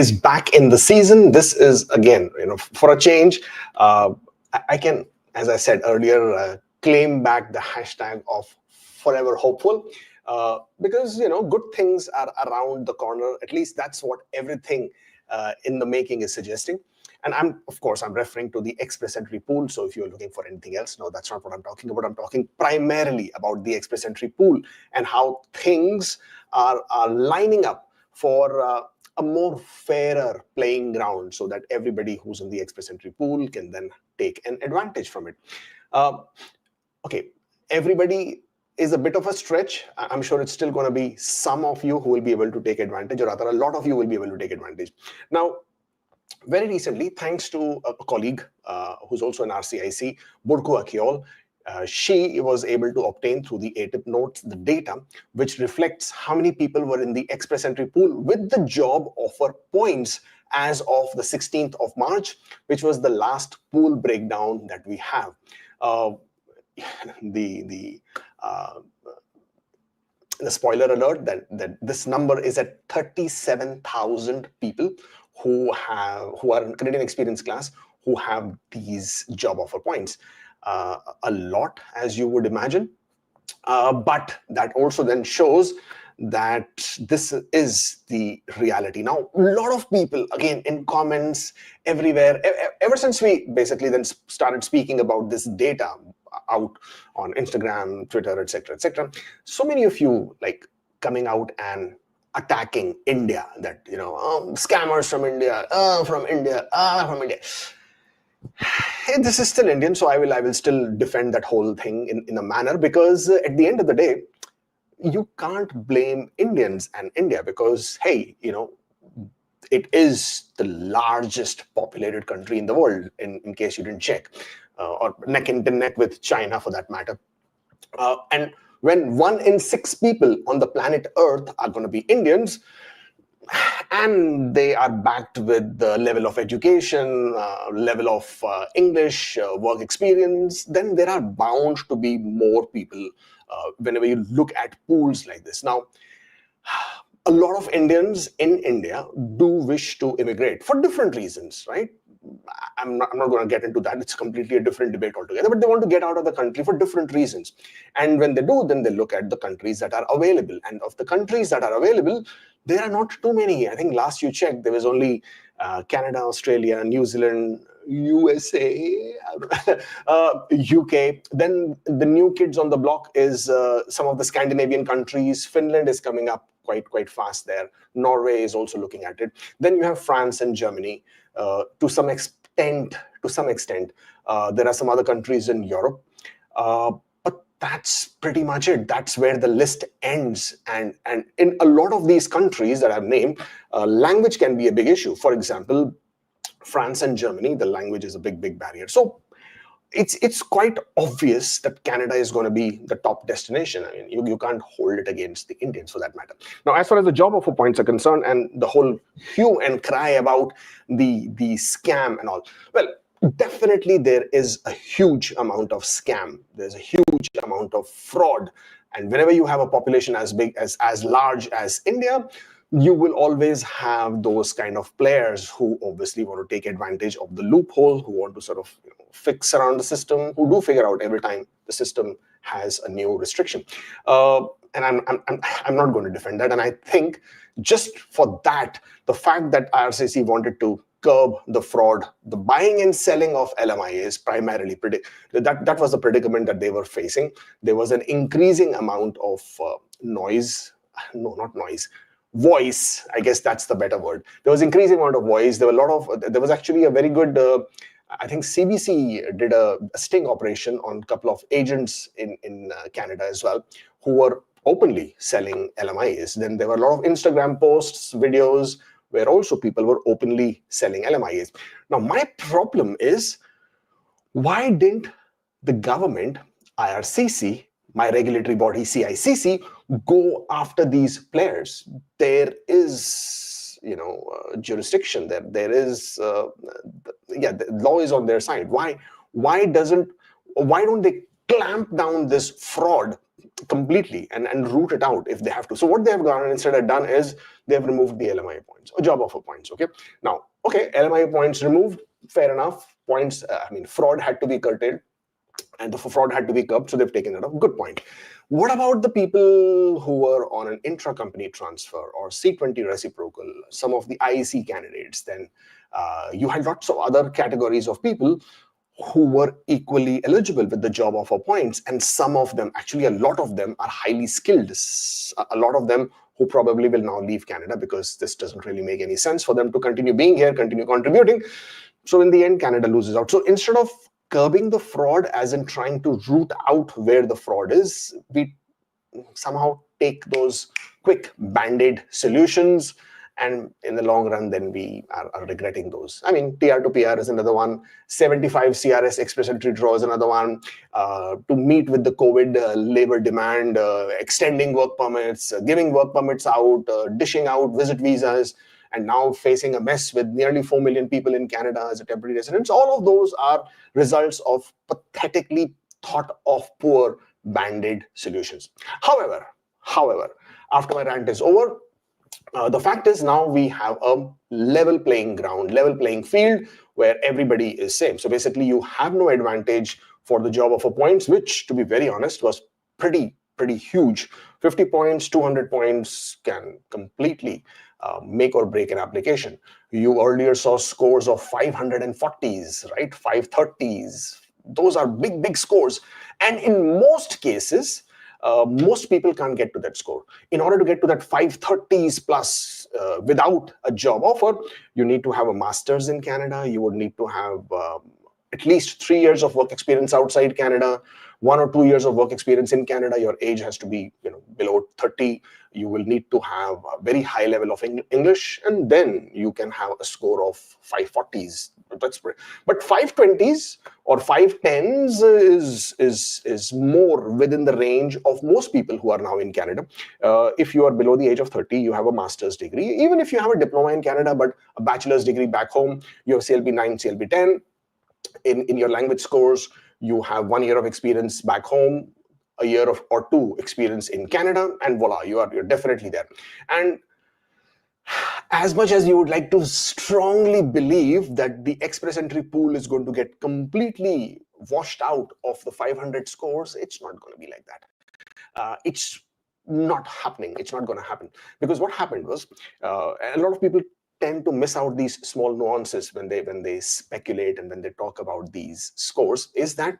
is back in the season. This is, again, for a change, I can, as I said earlier, claim back the hashtag of forever hopeful, because good things are around the corner. At least that's what everything in the making is suggesting. And of course, I'm referring to the express entry pool. So if you're looking for anything else, no, that's not what I'm talking about. I'm talking primarily about the express entry pool and how things are lining up for a more fairer playing ground, so that everybody who's in the express entry pool can then take an advantage from it. Okay, everybody is a bit of a stretch. I'm sure it's still going to be some of you who will be able to take advantage, or rather a lot of you will be able to take advantage. Now, very recently, thanks to a colleague who's also an RCIC, Burku Akiol, she was able to obtain through the ATIP notes the data which reflects how many people were in the express entry pool with the job offer points as of the 16th of March, which was the last pool breakdown that we have. The spoiler alert that this number is at 37,000 people who are in Canadian experience class who have these job offer points. A lot, as you would imagine, but that also then shows that this is the reality. Now, a lot of people, again, in comments everywhere, ever since we basically then started speaking about this data out on Instagram, Twitter, etc., so many of you like coming out and attacking India, that scammers from India, from India. Hey, this is still Indian, so I will still defend that whole thing in a manner, because at the end of the day, you can't blame Indians and India, because hey, it is the largest populated country in the world, in case you didn't check, or neck and neck with China for that matter. And when 1 in 6 people on the planet Earth are going to be Indians, and they are backed with the level of education, level of English, work experience, then there are bound to be more people whenever you look at pools like this. Now, a lot of Indians in India do wish to immigrate for different reasons, right? I'm not going to get into that. It's completely a different debate altogether, but they want to get out of the country for different reasons. And when they do, then they look at the countries that are available. And of the countries that are available, there are not too many. I think last you checked, there was only Canada, Australia, New Zealand, USA, UK. Then the new kids on the block is some of the Scandinavian countries. Finland is coming up quite fast there. Norway is also looking at it. Then you have France and Germany. To some extent, there are some other countries in Europe. But that's pretty much it. That's where the list ends. And in a lot of these countries that I've named, language can be a big issue. For example, France and Germany, the language is a big barrier. So it's quite obvious that Canada is going to be the top destination. I mean, you can't hold it against the Indians for that matter. Now, as far as the job offer points are concerned, and the whole hue and cry about the scam and all, well, definitely there is a huge amount of scam. There's a huge amount of fraud. And whenever you have a population as big, as large as India, you will always have those kind of players who obviously want to take advantage of the loophole, who want to sort of fix around the system, who do figure out every time the system has a new restriction. And I'm not going to defend that. And I think just for that, the fact that IRCC wanted to curb the fraud, the buying and selling of LMIAs primarily, that was the predicament that they were facing. There was an increasing amount of voice, I guess that's the better word. There was increasing amount of voice. There was actually a very good, I think CBC did a sting operation on a couple of agents in Canada as well, who were openly selling LMIAs. Then there were a lot of Instagram posts, videos, where also people were openly selling LMIAs. Now, my problem is, why didn't the government, IRCC, my regulatory body CICC, go after these players? There is, jurisdiction there. There is, the law is on their side. Why don't they clamp down this fraud completely and root it out if they have to. So what they have gone and instead done is they have removed the LMI points or job offer points. Okay, now LMI points removed, fair enough. Points, fraud had to be curtailed and the fraud had to be curbed, so they've taken it off. Good point. What about the people who were on an intra-company transfer or C20 reciprocal, some of the IEC candidates? Then you had lots of other categories of people who were equally eligible with the job offer points, and some of them, actually a lot of them, are highly skilled. A lot of them who probably will now leave Canada because this doesn't really make any sense for them to continue being here, continue contributing. So in the end, Canada loses out. So instead of curbing the fraud, as in trying to root out where the fraud is, we somehow take those quick band-aid solutions, and in the long run then we are regretting those. I mean, TR to PR is another one, 75 CRS express entry draw is another one, to meet with the COVID labor demand, extending work permits, giving work permits out, dishing out visit visas, and now facing a mess with nearly 4 million people in Canada as a temporary residents. All of those are results of pathetically thought of poor band-aid solutions. However, after my rant is over, the fact is now we have a level playing ground, level playing field where everybody is same. So basically you have no advantage for the job offer points, which to be very honest was pretty huge. 50 points, 200 points can completely make or break an application. You earlier saw scores of 540s, right? 530s. Those are big scores. And in most cases, most people can't get to that score. In order to get to that 530s plus without a job offer, you need to have a master's in Canada. You would need to have at least 3 years of work experience outside Canada, 1 or 2 years of work experience in Canada. Your age has to be below 30. You will need to have a very high level of English, and then you can have a score of 540s. That's great. But 520s or 510s is more within the range of most people who are now in Canada. If you are below the age of 30, you have a master's degree. Even if you have a diploma in Canada but a bachelor's degree back home, you have CLB 9, CLB 10. In your language scores, you have 1 year of experience back home, a year or two experience in Canada, and voila, you're definitely there. And as much as you would like to strongly believe that the express entry pool is going to get completely washed out of the 500 scores, it's not going to be like that. It's not happening. It's not going to happen. Because what happened was, a lot of people tend to miss out these small nuances when they speculate and when they talk about these scores, is that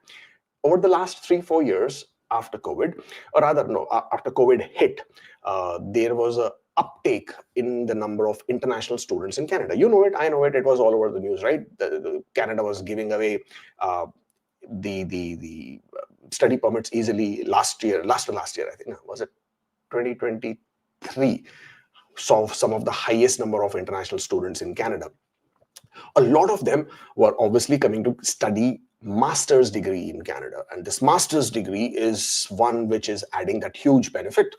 over the last 3-4 years after COVID, or rather no, after COVID hit, there was a uptake in the number of international students in Canada. You know it, I know it, it was all over the news, right? Canada was giving away the study permits easily last year, I think, was it 2023? Saw some of the highest number of international students in Canada. A lot of them were obviously coming to study master's degree in Canada, and this master's degree is one which is adding that huge benefit.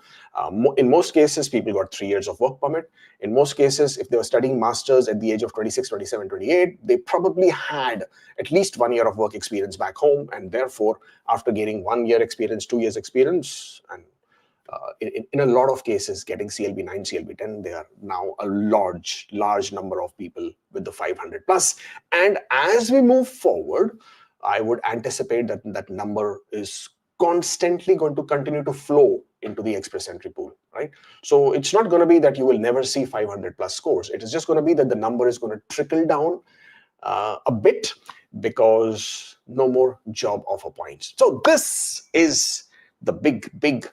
In most cases, people got 3 years of work permit. In most cases, if they were studying masters at the age of 26, 27, 28, they probably had at least 1 year of work experience back home, and therefore, after gaining 1 year experience, 2 years experience, and in a lot of cases getting CLB 9, CLB 10, there are now a large number of people with the 500 plus. And as we move forward, I would anticipate that that number is constantly going to continue to flow into the express entry pool, right? So it's not going to be that you will never see 500 plus scores. It is just going to be that the number is going to trickle down a bit because no more job offer points. So this is the big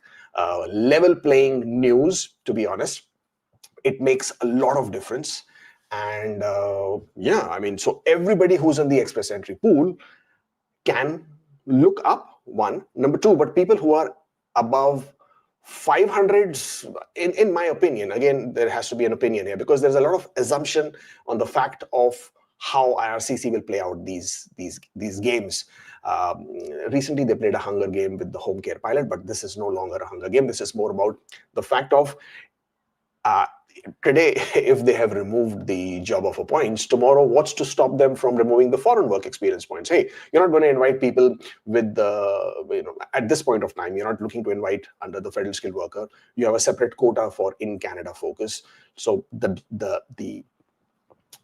level playing news, to be honest. It makes a lot of difference. And yeah, I mean, so everybody who's in the express entry pool can look up, one. Number two, but people who are above 500s, in my opinion, again, there has to be an opinion here because there's a lot of assumption on the fact of how IRCC will play out these games. Recently, they played a hunger game with the home care pilot, but this is no longer a hunger game. This is more about the fact of today, if they have removed the job offer points, tomorrow, what's to stop them from removing the foreign work experience points? Hey, you're not going to invite people with the, at this point of time, you're not looking to invite under the federal skilled worker. You have a separate quota for in Canada focus. So the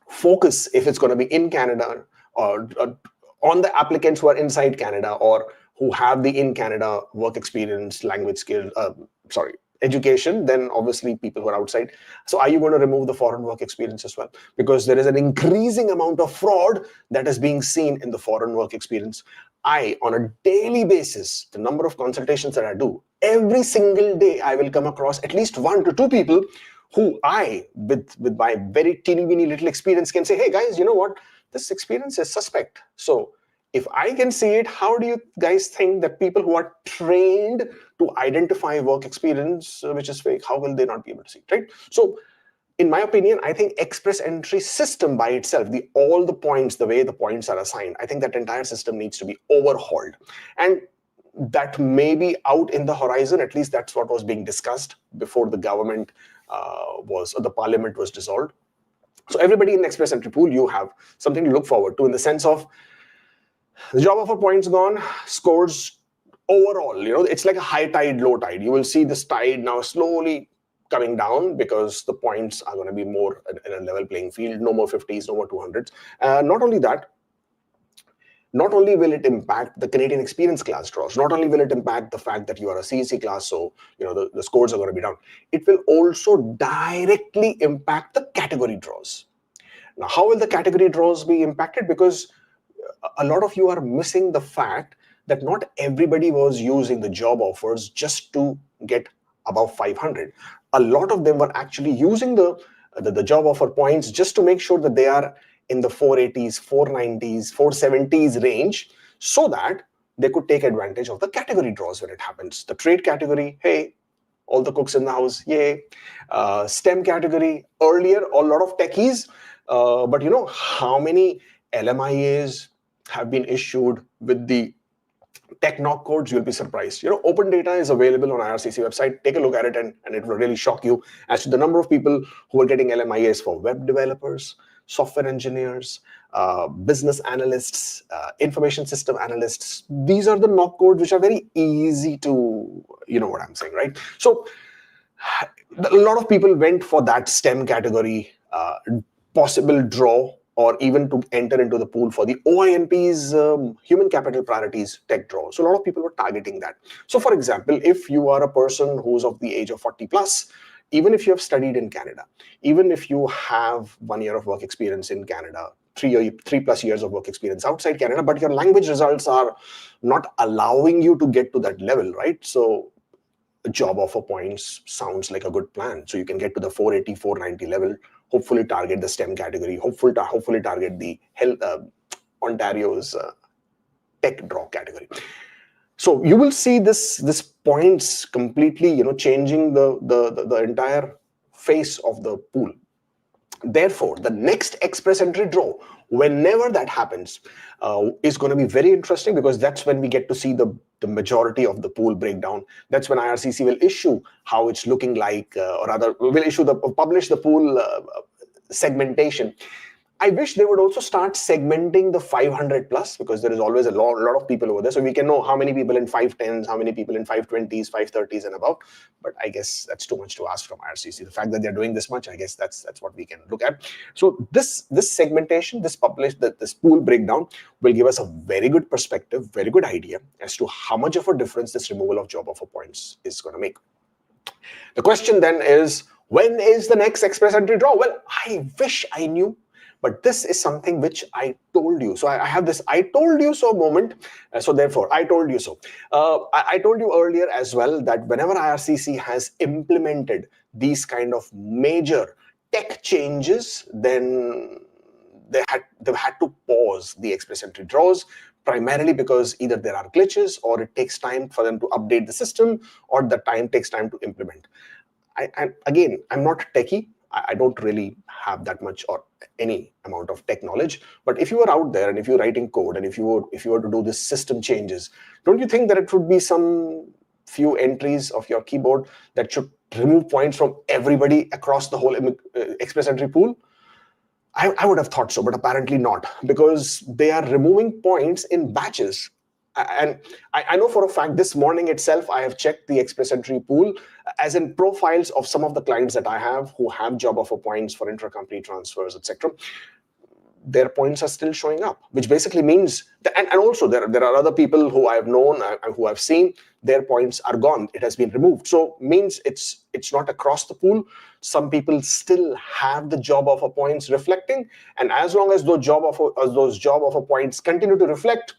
focus, if it's going to be in Canada or on the applicants who are inside Canada or who have the in Canada work experience, language skill, education, then obviously people who are outside. So are you going to remove the foreign work experience as well? Because there is an increasing amount of fraud that is being seen in the foreign work experience. On a daily basis, the number of consultations that I do, every single day I will come across at least 1 to 2 people who with my very teeny weeny little experience, can say, hey guys, you know what? This experience is suspect. So if I can see it, how do you guys think that people who are trained to identify work experience which is fake, how will they not be able to see it, right? So in my opinion, I think express entry system by itself, all the points, the way the points are assigned, I think that entire system needs to be overhauled. And that may be out in the horizon. At least that's what was being discussed before the government the parliament was dissolved. So everybody in the express entry pool, you have something to look forward to in the sense of the job offer points gone, scores overall, it's like a high tide, low tide. You will see this tide now slowly coming down because the points are going to be more in a level playing field, no more 50s, no more 200s. Not only that, not only will it impact the Canadian experience class draws, not only will it impact the fact that you are a CEC class, so the scores are going to be down, it will also directly impact the category draws. Now, how will the category draws be impacted? Because a lot of you are missing the fact that not everybody was using the job offers just to get above 500. A lot of them were actually using the job offer points just to make sure that they are in the 480s, 490s, 470s range, so that they could take advantage of the category draws when it happens. The trade category, hey, all the cooks in the house, yay. STEM category, earlier, a lot of techies, but how many LMIAs have been issued with the tech knock codes? You'll be surprised. Open data is available on IRCC website. Take a look at it and it will really shock you as to the number of people who are getting LMIAs for web developers, software engineers, business analysts, information system analysts. These are the knock codes which are very easy to, what I'm saying, right? So a lot of people went for that STEM category possible draw, or even to enter into the pool for the OINP's human capital priorities tech draw. So a lot of people were targeting that. So for example, if you are a person who's of the age of 40 plus, even if you have studied in Canada, even if you have 1 year of work experience in Canada, 3+ years of work experience outside Canada, but your language results are not allowing you to get to that level, right? So job offer points sounds like a good plan. So you can get to the 480, 490 level, hopefully target the STEM category, hopefully target the Ontario's tech draw category. So you will see this points completely, changing the entire face of the pool. Therefore, the next express entry draw, whenever that happens, is going to be very interesting, because that's when we get to see the majority of the pool breakdown. That's when IRCC will issue how it's looking like, or rather, will publish the pool segmentation. I wish they would also start segmenting the 500 plus, because there is always a lot of people over there. So we can know how many people in 510s, how many people in 520s, 530s and above. But I guess that's too much to ask from IRCC. The fact that they're doing this much, I guess that's what we can look at. So this segmentation, this pool breakdown will give us a very good perspective, very good idea as to how much of a difference this removal of job offer points is going to make. The question then is, when is the next express entry draw? Well, I wish I knew. But this is something which I told you. So I have this I told you so moment. So therefore, I told you so. I told you earlier as well that whenever IRCC has implemented these kind of major tech changes, then they've had to pause the express entry draws, primarily because either there are glitches, or it takes time for them to update the system, or the time takes time to implement. Again, I'm not techie. I don't really have that much or any amount of tech knowledge. But if you are out there and if you're writing code and if you were to do this system changes, don't you think that it would be some few entries of your keyboard that should remove points from everybody across the whole express entry pool? I would have thought so, but apparently not, because they are removing points in batches. And I know for a fact this morning itself, I have checked the express entry pool, as in profiles of some of the clients that I have who have job offer points for intra-company transfers, etc. Their points are still showing up, which basically means that, and also there are other people who I've known and who I've seen, their points are gone. It has been removed. So means it's not across the pool. Some people still have the job offer points reflecting, and as long as those job offer points continue to reflect,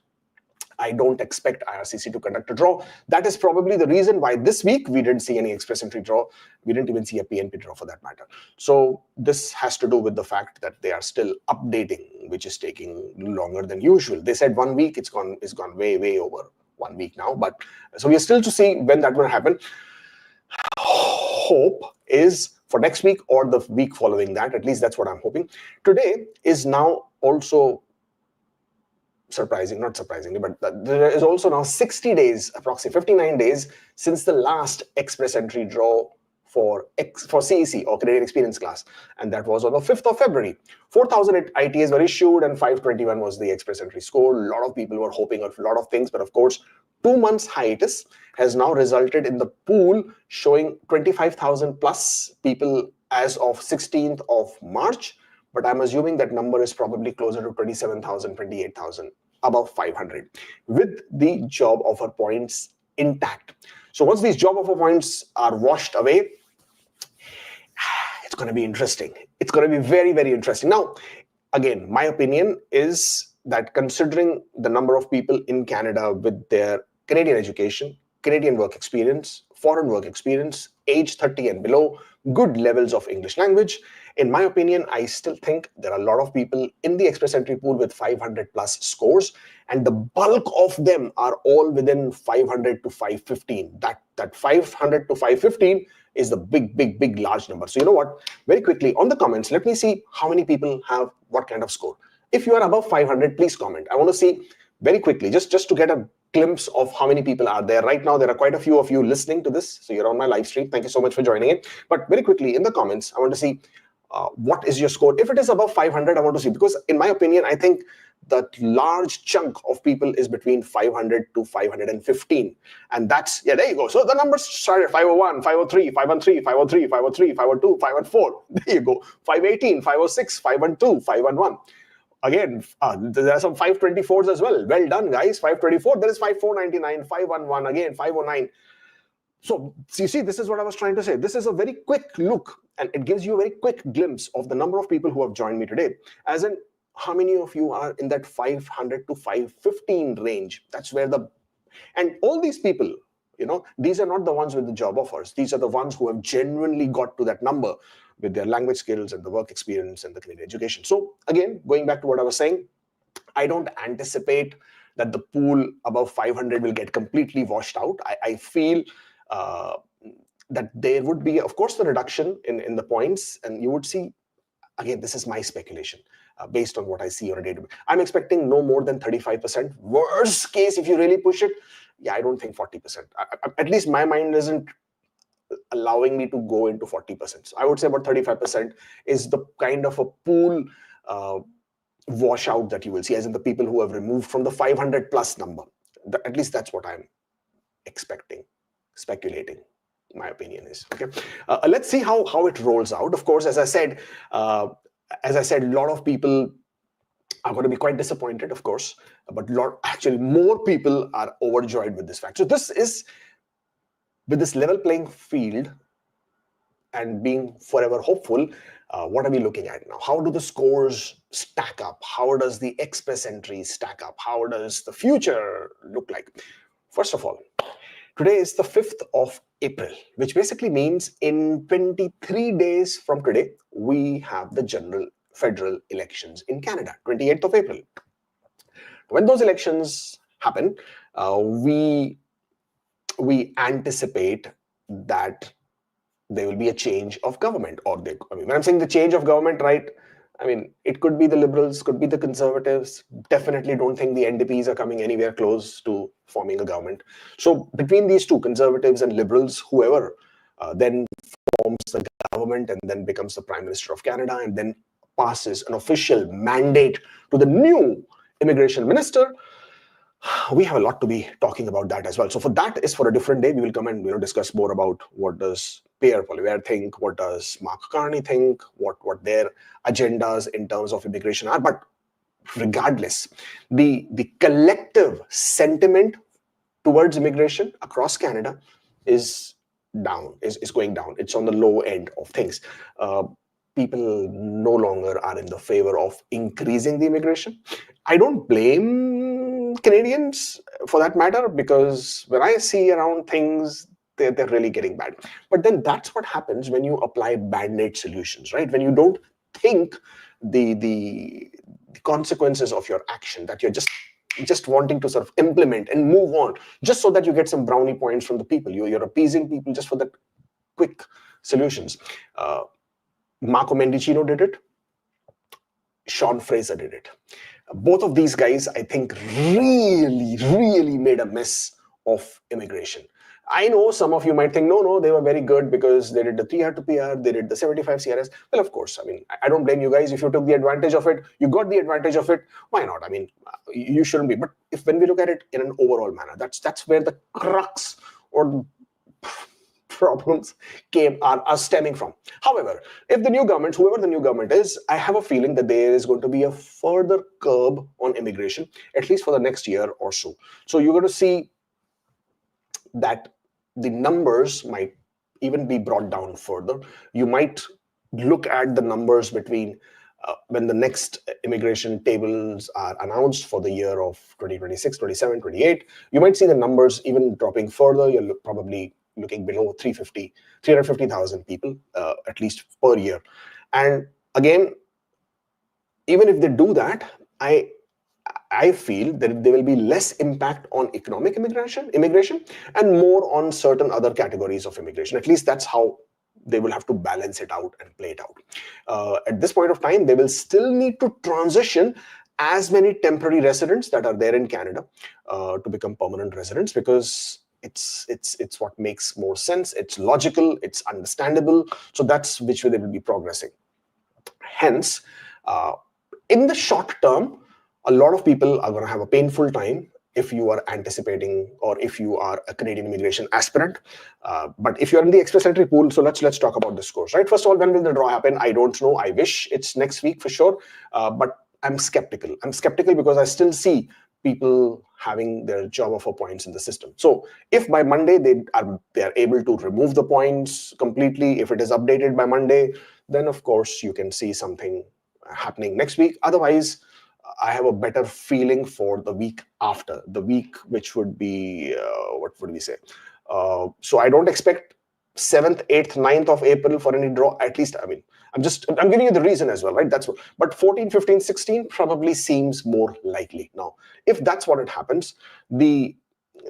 I don't expect IRCC to conduct a draw. That is probably the reason why this week we didn't see any express entry draw. We didn't even see a PNP draw for that matter. So this has to do with the fact that they are still updating, which is taking longer than usual. They said 1 week, it's gone way over 1 week now. But so we are still to see when that will happen. Hope is for next week or the week following that. At least that's what I'm hoping. Today is now also not surprisingly, but there is also now 60 days, approximately 59 days, since the last express entry draw for CEC or Canadian Experience class, and that was on the 5th of February. 4,000 ITAs were issued and 521 was the express entry score. A lot of people were hoping of a lot of things, but of course, 2 months hiatus has now resulted in the pool showing 25,000 plus people as of 16th of March. But I'm assuming that number is probably closer to 27,000, 28,000, above 500, with the job offer points intact. So once these job offer points are washed away, it's going to be interesting. It's going to be very, very interesting. Now, again, my opinion is that considering the number of people in Canada with their Canadian education, Canadian work experience, foreign work experience, age 30 and below, good levels of English language, in my opinion, I still think there are a lot of people in the express entry pool with 500 plus scores, and the bulk of them are all within 500 to 515. That 500 to 515 is the big large number. So you know what? Very quickly on the comments, let me see how many people have what kind of score. If you are above 500, please comment. I want to see very quickly, just to get a glimpse of how many people are there. Right now, there are quite a few of you listening to this. So you're on my live stream. Thank you so much for joining in. But very quickly in the comments, I want to see what is your score. If it is above 500, I want to see, because in my opinion, I think that large chunk of people is between 500 to 515. And that's, yeah, there you go. So the numbers started 501, 503, 513, 503, 503, 502, 514. There you go. 518, 506, 512, 511. Again, there are some 524s as well. Well done, guys. 524. There is 5499, 511, again, 509. So you see, this is what I was trying to say. This is a very quick look, and it gives you a very quick glimpse of the number of people who have joined me today. As in, how many of you are in that 500 to 515 range? That's where and all these people, these are not the ones with the job offers. These are the ones who have genuinely got to that number with their language skills and the work experience and the Canadian education. So again, going back to what I was saying, I don't anticipate that the pool above 500 will get completely washed out. I feel that there would be, of course, the reduction in the points, and you would see, again, this is my speculation based on what I see on a database. I'm expecting no more than 35%. Worst case, if you really push it, yeah, I don't think 40%. At least my mind isn't allowing me to go into 40%. So I would say about 35% is the kind of a pool washout that you will see, as in the people who have removed from the 500 plus number. At least that's what I'm expecting, speculating. My opinion is okay. Let's see how it rolls out. Of course, as I said, a lot of people are going to be quite disappointed, of course, but actually more people are overjoyed with this fact. So this is, with this level playing field and being forever hopeful, what are we looking at now? How do the scores stack up? How does the express entry stack up? How does the future look like? First of all, today is the 5th of April, which basically means in 23 days from today, we have the general federal elections in Canada, 28th of April. When those elections happen, we anticipate that there will be a change of government, when I'm saying the change of government, right, it could be the Liberals, could be the Conservatives. Definitely don't think the NDPs are coming anywhere close to forming a government. So between these two, Conservatives and Liberals, whoever then forms the government, and then becomes the Prime Minister of Canada, and then passes an official mandate to the new immigration minister. We have a lot to be talking about that as well. So for that is for a different day. We will come and discuss more about what does Pierre Poilievre think, what does Mark Carney think, what their agendas in terms of immigration are. But regardless, the collective sentiment towards immigration across Canada is down, is going down. It's on the low end of things. People no longer are in the favor of increasing the immigration. I don't blame Canadians for that matter, because when I see around things, they're really getting bad. But then that's what happens when you apply band-aid solutions, right? When you don't think the consequences of your action, that you're just wanting to sort of implement and move on, just so that you get some brownie points from the people. You're appeasing people just for that quick solutions. Marco Mendicino did it. Sean Fraser did it. Both of these guys, I think, really made a mess of immigration. I know some of you might think, no, they were very good because they did the 3R to PR, they did the 75 CRS. Well, of course, I mean, I don't blame you guys. If you took the advantage of it, you got the advantage of it, why not? I mean, you shouldn't be. But when we look at it in an overall manner, that's where the crux or problems are stemming from. However, if the new government, whoever the new government is, I have a feeling that there is going to be a further curb on immigration, at least for the next year or so. So you're going to see that the numbers might even be brought down further. You might look at the numbers between when the next immigration tables are announced for the year of 2026, 27, 28. You might see the numbers even dropping further. You're probably looking below 350,000 people, at least per year. And again, even if they do that, I feel that there will be less impact on economic immigration and more on certain other categories of immigration. At least that's how they will have to balance it out and play it out. At this point of time, they will still need to transition as many temporary residents that are there in Canada to become permanent residents, because it's what makes more sense. It's logical, it's understandable. So that's which way they will be progressing. Hence, in the short term, a lot of people are going to have a painful time if you are anticipating or if you are a Canadian immigration aspirant. But if you're in the express entry pool, so let's talk about the scores, right? First of all, when will the draw happen? I don't know. I wish it's next week for sure. But I'm skeptical. I'm skeptical because I still see people having their job offer points in the system. So if by Monday they are able to remove the points completely, if it is updated by Monday, then of course you can see something happening next week. Otherwise, I have a better feeling for the week after, the week which would be, what would we say? So I don't expect 7th, 8th, 9th of April for any draw. At least, I mean, I'm giving you the reason as well, right? That's what, but 14, 15, 16 probably seems more likely. Now, if that's what it happens, the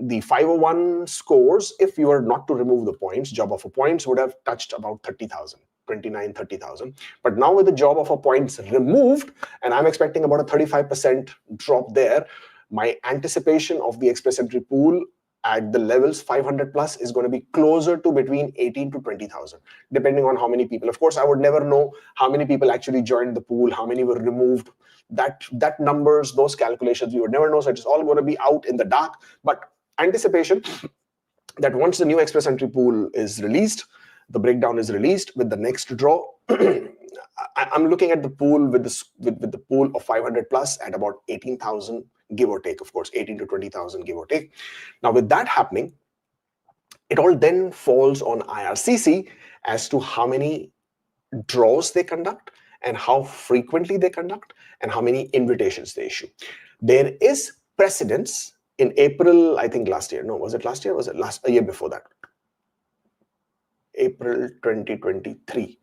501 scores, if you were not to remove the points, job offer points would have touched about 30,000. 29, 30,000. But now with the job offer points removed, and I'm expecting about a 35% drop there, my anticipation of the express entry pool at the levels 500 plus is going to be closer to between 18 to 20,000, depending on how many people. Of course, I would never know how many people actually joined the pool, how many were removed. That numbers, those calculations, you would never know. So it's all going to be out in the dark. But anticipation that once the new express entry pool is released, the breakdown is released with the next draw, I'm looking at the pool with the pool of 500 plus at about 18,000, give or take, of course, 18 to 20,000, give or take. Now, with that happening, it all then falls on IRCC as to how many draws they conduct and how frequently they conduct and how many invitations they issue. There is precedence in April, I think last year. No, was it last year? Was it a year before that? April 2023.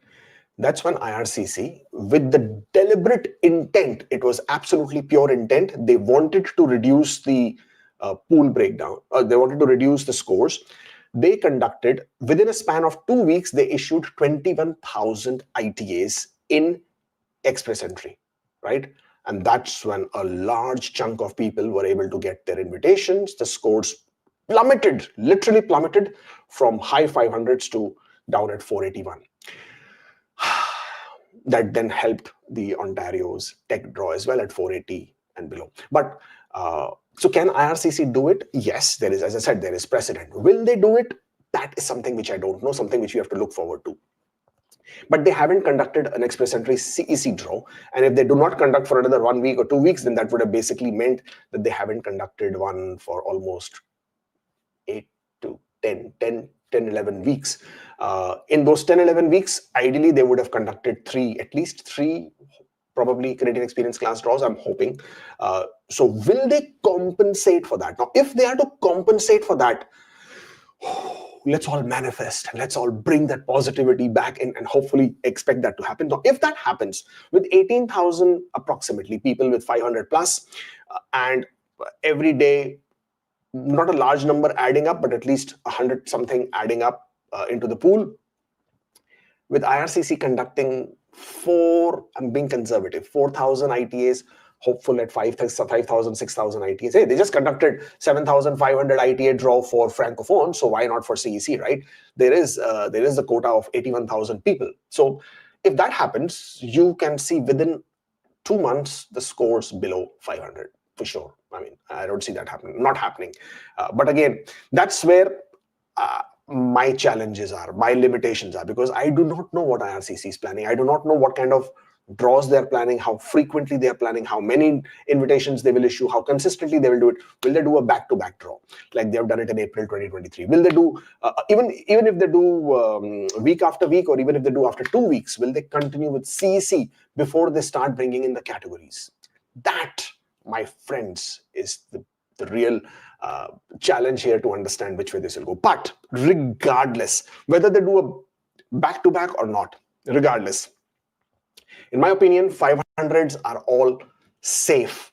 That's when IRCC, with the deliberate intent, it was absolutely pure intent, they wanted to reduce the pool breakdown, they wanted to reduce the scores. They conducted, within a span of 2 weeks, they issued 21,000 ITAs in express entry, right? And that's when a large chunk of people were able to get their invitations. The scores plummeted, literally plummeted from high 500s to down at 481. That then helped the Ontario's tech draw as well at 480 and below. But so can IRCC do it? Yes, there is, as I said, there is precedent. Will they do it? That is something which I don't know, something which we have to look forward to. But they haven't conducted an express entry CEC draw. And if they do not conduct for another 1 week or 2 weeks, then that would have basically meant that they haven't conducted one for almost 8 to 10, 11 weeks. In those 10, 11 weeks, ideally, they would have conducted at least three, probably Canadian Experience class draws, I'm hoping. So will they compensate for that? Now, if they are to compensate for that, let's all manifest and let's all bring that positivity back in and hopefully expect that to happen. Now, if that happens with 18,000 approximately people with 500 plus and every day, not a large number adding up, but at least 100 something adding up into the pool, with IRCC conducting I'm being conservative, 4,000 ITAs, hopeful at 5,000, 6,000 ITAs. Hey, they just conducted 7,500 ITA draw for Francophone, so why not for CEC, right? There is the quota of 81,000 people. So if that happens, you can see within 2 months, the scores below 500 for sure. I mean, I don't see that not happening. But again, that's where my challenges are, my limitations are, because I do not know what IRCC is planning. I do not know what kind of draws they're planning, how frequently they're planning, how many invitations they will issue, how consistently they will do it. Will they do a back-to-back draw like they have done it in April 2023? Will they do, even if they do week after week, or even if they do after 2 weeks, will they continue with CEC before they start bringing in the categories? That, my friends, is the real challenge here to understand which way this will go. But regardless, whether they do a back-to-back or not, regardless, in my opinion, 500s are all safe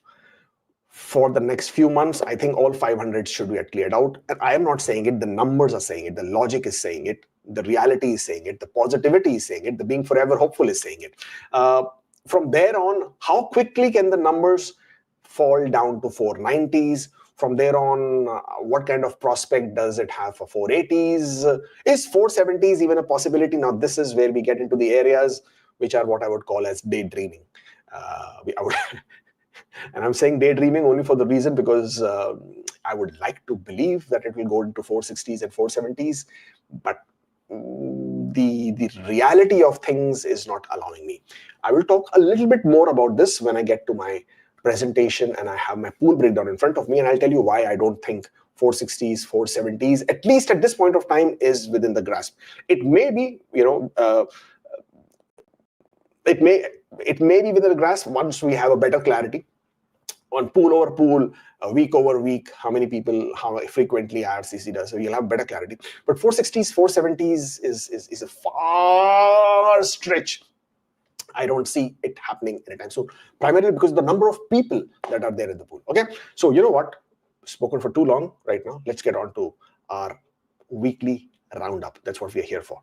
for the next few months. I think all 500s should get cleared out. And I am not saying it, the numbers are saying it, the logic is saying it, the reality is saying it, the positivity is saying it, the being forever hopeful is saying it. From there on, how quickly can the numbers fall down to 490s? From there on, what kind of prospect does it have for 480s? Is 470s even a possibility? Now, this is where we get into the areas which are what I would call as daydreaming. And I'm saying daydreaming only for the reason because I would like to believe that it will go into 460s and 470s, but the reality of things is not allowing me. I will talk a little bit more about this when I get to my presentation and I have my pool breakdown in front of me, and I'll tell you why I don't think 460s, 470s, at least at this point of time, is within the grasp. It may be, it may be within the grasp once we have a better clarity on pool over pool, week over week, how many people, how frequently IRCC does. So you'll have better clarity. But 460s, 470s is a far stretch. I don't see it happening anytime soon, primarily because of the number of people that are there in the pool. Okay, so you know what? Spoken for too long right now. Let's get on to our weekly roundup. That's what we are here for.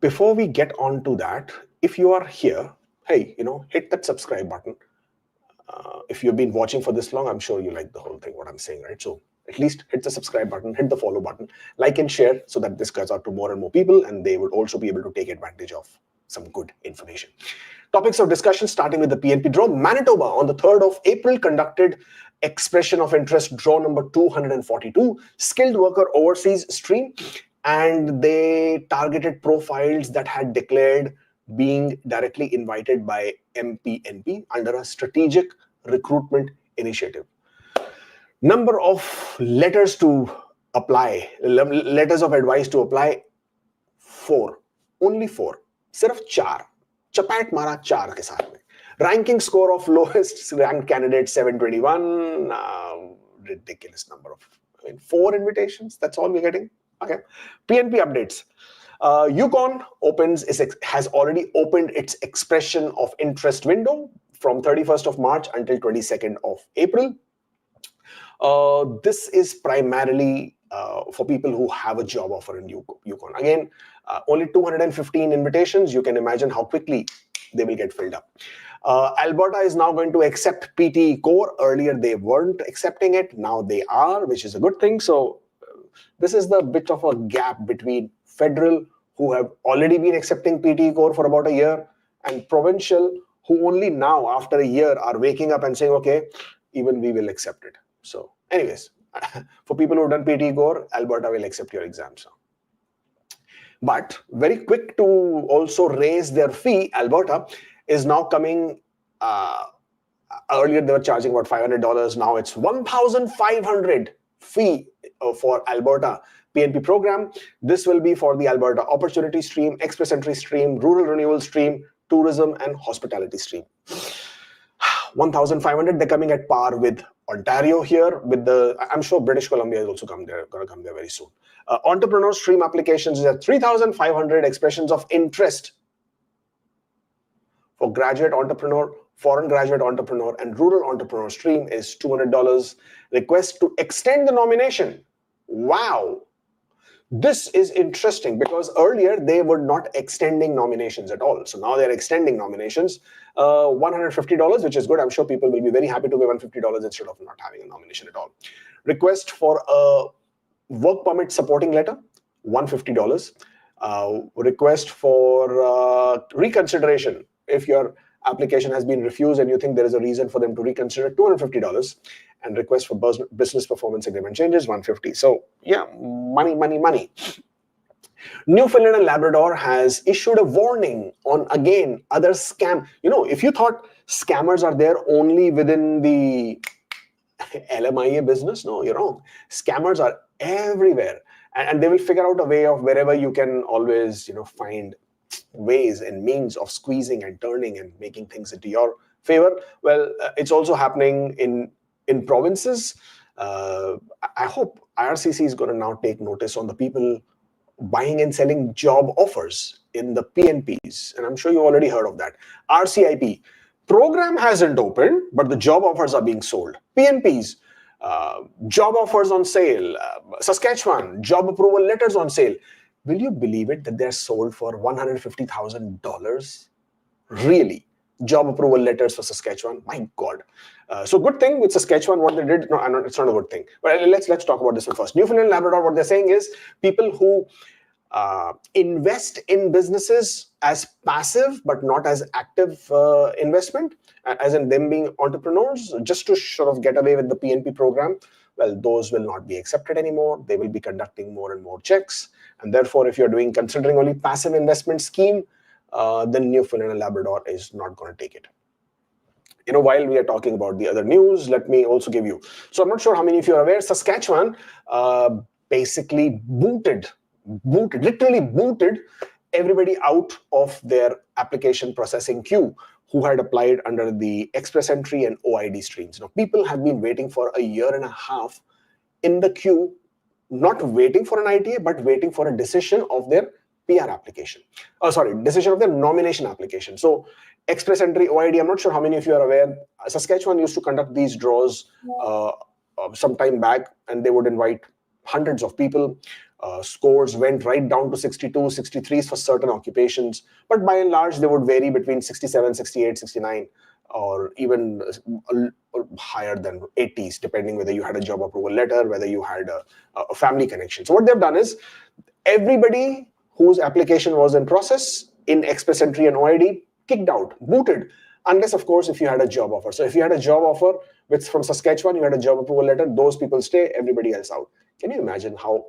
Before we get on to that, if you are here, hey, hit that subscribe button. If you've been watching for this long, I'm sure you like the whole thing, what I'm saying, right? So at least hit the subscribe button, hit the follow button, like and share so that this goes out to more and more people and they would also be able to take advantage of some good information. Topics of discussion starting with the PNP draw. Manitoba on the 3rd of April conducted expression of interest draw number 242, skilled worker overseas stream, and they targeted profiles that had declared being directly invited by MPNP under a strategic recruitment initiative. Number of letters to apply, letters of advice to apply, 4, only 4, सिर्फ 4, चपैट मारा 4 के साथ में. Ranking score of lowest ranked candidate 721, ridiculous number of, 4 invitations, that's all we're getting. Okay, PNP updates. Yukon has already opened its expression of interest window from 31st of March until 22nd of April. This is primarily for people who have a job offer in Yukon. Again, only 215 invitations. You can imagine how quickly they will get filled up. Alberta is now going to accept PTE core. Earlier, they weren't accepting it. Now they are, which is a good thing. So This is the bit of a gap between federal, who have already been accepting PTE core for about a year, and provincial, who only now, after a year, are waking up and saying, okay, even we will accept it. So anyways, for people who have done PTE core, Alberta will accept your exams now. But very quick to also raise their fee, Alberta is now coming. Earlier they were charging about $500. Now it's $1,500 fee for Alberta PNP program. This will be for the Alberta Opportunity Stream, Express Entry Stream, Rural Renewal Stream, Tourism and Hospitality Stream. 1,500. They're coming at par with Ontario here. With the, I'm sure British Columbia is also going to come there very soon. Entrepreneur Stream applications is at 3,500. Expressions of interest for graduate entrepreneur, foreign graduate entrepreneur, and rural entrepreneur stream is $200. Request to extend the nomination. Wow. This is interesting because earlier they were not extending nominations at all. So now they're extending nominations. $150, which is good. I'm sure people will be very happy to pay $150 instead of not having a nomination at all. Request for a work permit supporting letter, $150. Request for reconsideration. If your application has been refused and you think there is a reason for them to reconsider, $250. And request for business performance agreement changes, $150. So yeah, money, money, money. Newfoundland and Labrador has issued a warning on, again, other scam. You know, if you thought scammers are there only within the LMIA business, no, you're wrong. Scammers are everywhere. And they will figure out a way of wherever you can always, find ways and means of squeezing and turning and making things into your favor. Well, it's also happening in provinces. I hope IRCC is going to now take notice on the people buying and selling job offers in the PNPs. And I'm sure you already heard of that. RCIP program hasn't opened, but the job offers are being sold. PNPs, job offers on sale. Saskatchewan, job approval letters on sale. Will you believe it that they're sold for $150,000? Really? Job approval letters for Saskatchewan? My God. So good thing with Saskatchewan, what they did, no, it's not a good thing. But let's talk about this one first. Newfoundland and Labrador, what they're saying is people who invest in businesses as passive but not as active investment, as in them being entrepreneurs, just to sort of get away with the PNP program, well, those will not be accepted anymore. They will be conducting more and more checks. And therefore, if you're considering only passive investment scheme, then Newfoundland and Labrador is not going to take it. While we are talking about the other news, let me also give you. So I'm not sure how many of you are aware, Saskatchewan basically literally booted everybody out of their application processing queue who had applied under the Express Entry and OID streams. People have been waiting for a year and a half in the queue, not waiting for an ITA, but waiting for a decision of their PR application. Decision of their nomination application. So Express Entry, OID, I'm not sure how many of you are aware. Saskatchewan used to conduct these draws some time back, and they would invite hundreds of people. Scores went right down to 62, 63s for certain occupations. But by and large, they would vary between 67, 68, 69, or even higher than 80s, depending whether you had a job approval letter, whether you had a family connection. So what they've done is everybody whose application was in process in Express Entry and OID kicked out, booted, unless, of course, if you had a job offer. So if you had a job offer from Saskatchewan, you had a job approval letter, those people stay, everybody else out. Can you imagine how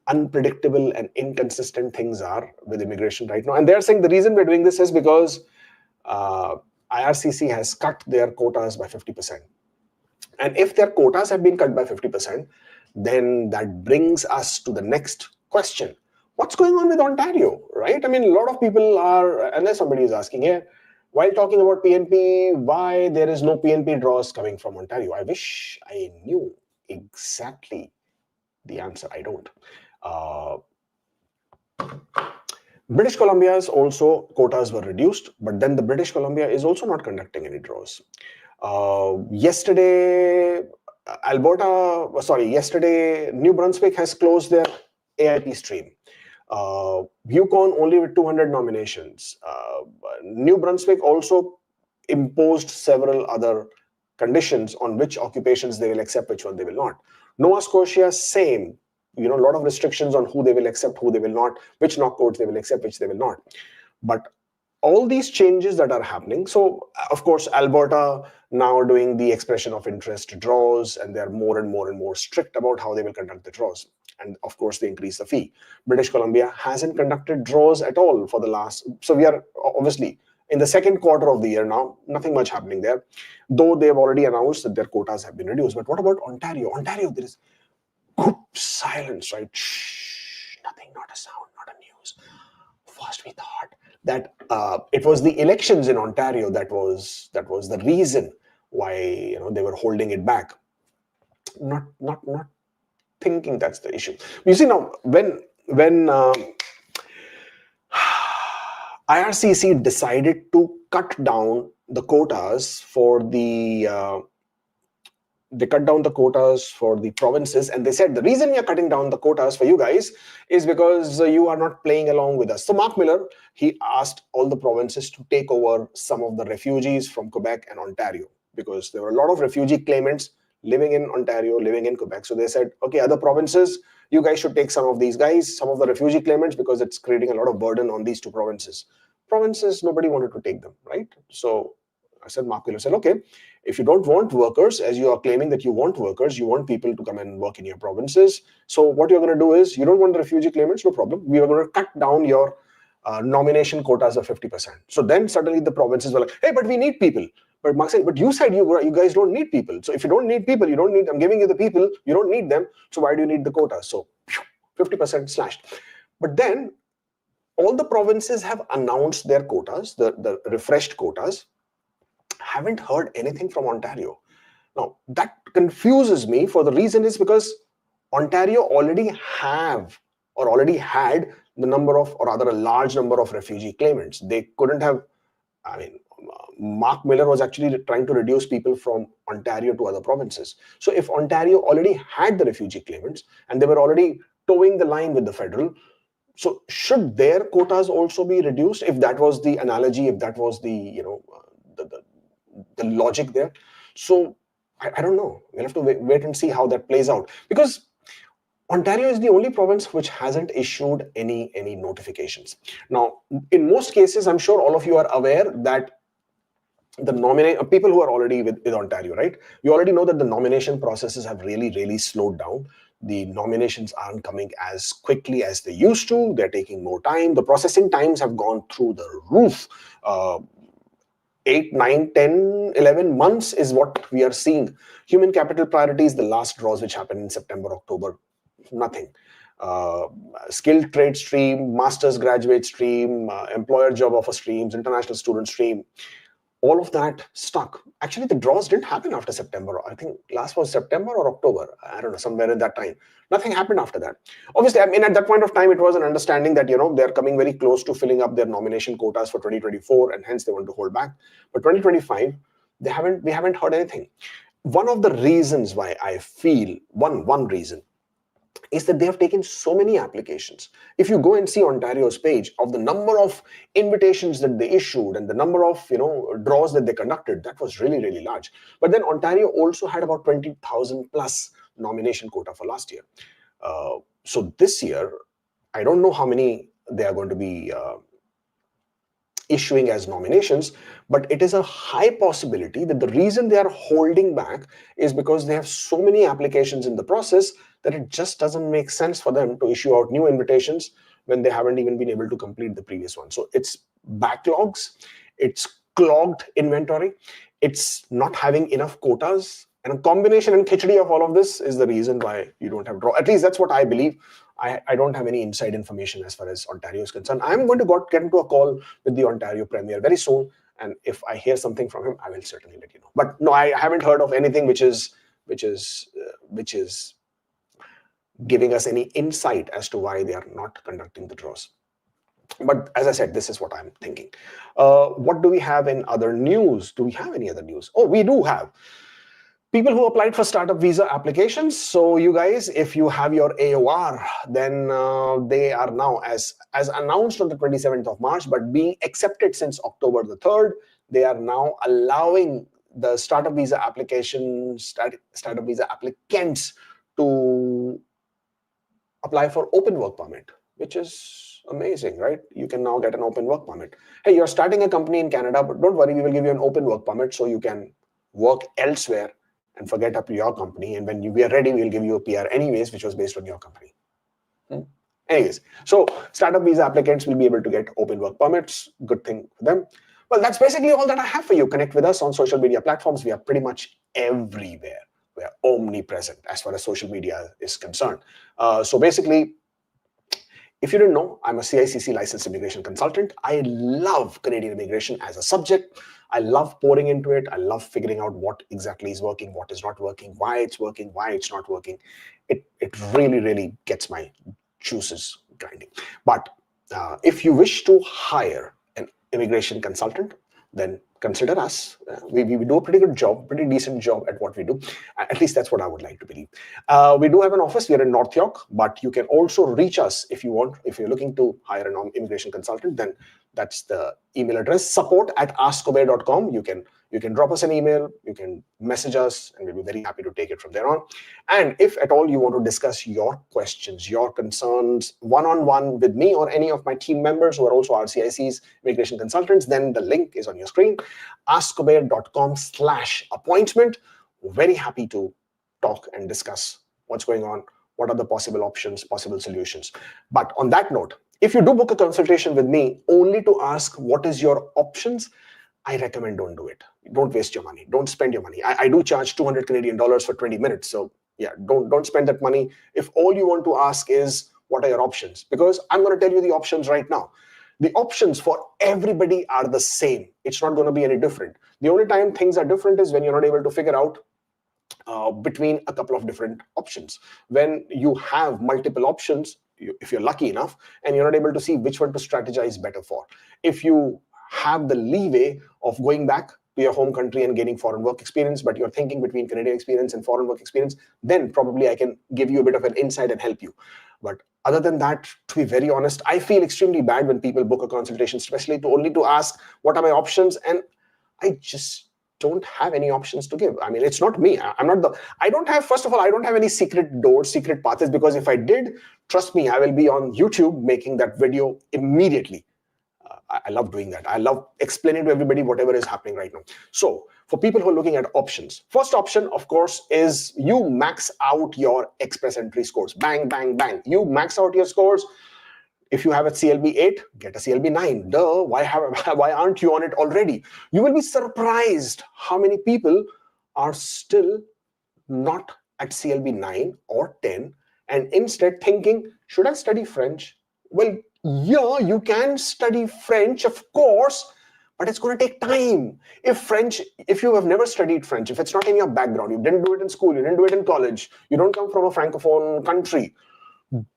unpredictable and inconsistent things are with immigration right now? And they're saying the reason we're doing this is because IRCC has cut their quotas by 50%. And if their quotas have been cut by 50%, then that brings us to the next question. What's going on with Ontario, right? I mean, a lot of people are, unless somebody is asking here, while talking about PNP, why there is no PNP draws coming from Ontario? I wish I knew exactly the answer. I don't. British Columbia's also quotas were reduced, but then the British Columbia is also not conducting any draws. Yesterday, New Brunswick has closed their AIP stream. Yukon only with 200 nominations. New Brunswick also imposed several other conditions on which occupations they will accept, which one they will not. Nova Scotia, same. A lot of restrictions on who they will accept, who they will not, which knock codes they will accept, which they will not. But all these changes that are happening. So, of course, Alberta now doing the expression of interest draws, and they're more and more and more strict about how they will conduct the draws. And of course, they increase the fee. British Columbia hasn't conducted draws at all for the last. So we are obviously in the second quarter of the year now, nothing much happening there, though they've already announced that their quotas have been reduced. But what about Ontario? Ontario, there is silence, right? Shh, nothing, not a sound, not a news. First, we thought that it was the elections in Ontario that was the reason why they were holding it back. Not thinking that's the issue. You see, now when IRCC decided to cut down the quotas for the they cut down the quotas for the provinces, and they said the reason we are cutting down the quotas for you guys is because you are not playing along with us. So Mark Miller, he asked all the provinces to take over some of the refugees from Quebec and Ontario, because there were a lot of refugee claimants living in Ontario, living in Quebec. So they said, okay, other provinces, you guys should take some of these guys, some of the refugee claimants, because it's creating a lot of burden on these two provinces. Provinces, nobody wanted to take them, right? So I said, Mark Miller said, okay, if you don't want workers, as you are claiming that you want workers, you want people to come and work in your provinces. So what you're going to do is, you don't want the refugee claimants, no problem. We are going to cut down your nomination quotas of 50%. So then suddenly the provinces were like, hey, but we need people. But Mark said, but you said you guys don't need people. So if you don't need people, you don't need, I'm giving you the people, you don't need them. So why do you need the quotas? So 50% slashed. But then all the provinces have announced their quotas, the refreshed quotas. Haven't heard anything from Ontario. Now, that confuses me, for the reason is because Ontario already have or already had the number of, or rather a large number of refugee claimants. They couldn't have, I mean, Mark Miller was actually trying to reduce people from Ontario to other provinces. So if Ontario already had the refugee claimants and they were already towing the line with the federal, so should their quotas also be reduced, if that was the analogy, if that was the, the logic there? So I don't know. We'll have to wait and see how that plays out, because Ontario is the only province which hasn't issued any notifications. Now, in most cases, I'm sure all of you are aware that the people who are already with Ontario, right? You already know that the nomination processes have really slowed down. The nominations aren't coming as quickly as they used to. They're taking more time. The processing times have gone through the roof. 8, 9, 10, 11 months is what we are seeing. Human capital priorities, the last draws which happened in September, October, nothing. Skilled trade stream, master's graduate stream, employer job offer streams, international student stream, all of that stuck. Actually, the draws didn't happen after September. I think last was September or October. I don't know, somewhere in that time. Nothing happened after that. Obviously, I mean, at that point of time, it was an understanding that, they're coming very close to filling up their nomination quotas for 2024, and hence they want to hold back. But 2025, we haven't heard anything. One of the reasons why I feel, one reason, is that they have taken so many applications. If you go and see Ontario's page of the number of invitations that they issued and the number of draws that they conducted, that was really large. But then Ontario also had about 20,000 plus nomination quota for last year. So this year, I don't know how many they are going to be issuing as nominations, but it is a high possibility that the reason they are holding back is because they have so many applications in the process that it just doesn't make sense for them to issue out new invitations when they haven't even been able to complete the previous one. So it's backlogs, it's clogged inventory, it's not having enough quotas, and a combination and khichdi of all of this is the reason why you don't have draw. At least that's what I believe. I don't have any inside information as far as Ontario is concerned. I'm going to get into a call with the Ontario Premier very soon, and if I hear something from him, I will certainly let you know. But no, I haven't heard of anything which is giving us any insight as to why they are not conducting the draws. But as I said, this is what I'm thinking. What do we have in other news? Do we have any other news? Oh, we do have. People who applied for startup visa applications. So you guys, if you have your AOR, then they are now, as announced on the 27th of March, but being accepted since October the 3rd, they are now allowing the startup visa applications, startup visa applicants to apply for open work permit, which is amazing, right? You can now get an open work permit. Hey, you're starting a company in Canada, but don't worry, we will give you an open work permit so you can work elsewhere and forget up your company. And when we are ready, we'll give you a PR anyways, which was based on your company. Anyways, so startup visa applicants will be able to get open work permits. Good thing for them. Well, that's basically all that I have for you. Connect with us on social media platforms. We are pretty much everywhere. We are omnipresent as far as social media is concerned. So basically, if you didn't know, I'm a CICC licensed immigration consultant. I love Canadian immigration as a subject. I love pouring into it. I love figuring out what exactly is working, what is not working, why it's not working. It really, really gets my juices grinding. But if you wish to hire an immigration consultant, then consider us. We do a pretty good job, pretty decent job at what we do. At least that's what I would like to believe. We do have an office. We are in North York, but you can also reach us if you want. If you're looking to hire an immigration consultant, then that's the email address, support@askkubeir.com. You can drop us an email, you can message us, and we'll be very happy to take it from there on. And if at all you want to discuss your questions, your concerns, one-on-one with me or any of my team members who are also RCIC's immigration consultants, then the link is on your screen, askkubeir.com/appointment. Very happy to talk and discuss what's going on, what are the possible options, possible solutions. But on that note, if you do book a consultation with me only to ask what is your options, I recommend don't do it. Don't waste your money. Don't spend your money. I do charge 200 Canadian dollars for 20 minutes. So yeah, don't spend that money. If all you want to ask is what are your options, because I'm going to tell you the options right now. The options for everybody are the same. It's not going to be any different. The only time things are different is when you're not able to figure out between a couple of different options. When you have multiple options, if you're lucky enough, and you're not able to see which one to strategize better for. If you have the leeway of going back to your home country and gaining foreign work experience, but you're thinking between Canadian experience and foreign work experience, then probably I can give you a bit of an insight and help you. But other than that, to be very honest, I feel extremely bad when people book a consultation, especially only to ask what are my options, and I just don't have any options to give. I mean, it's not me. First of all, I don't have any secret doors, secret paths, because if I did, trust me, I will be on YouTube making that video immediately. I love doing that. I love explaining to everybody whatever is happening right now. So for people who are looking at options, first option, of course, is you max out your express entry scores. Bang, bang, bang. You max out your scores. If you have a CLB 8, get a CLB 9. Duh, why aren't you on it already? You will be surprised how many people are still not at CLB 9 or 10 and instead thinking, should I study French? Well, yeah, you can study French, of course, but it's going to take time. If you have never studied French, if it's not in your background, you didn't do it in school, you didn't do it in college, you don't come from a francophone country,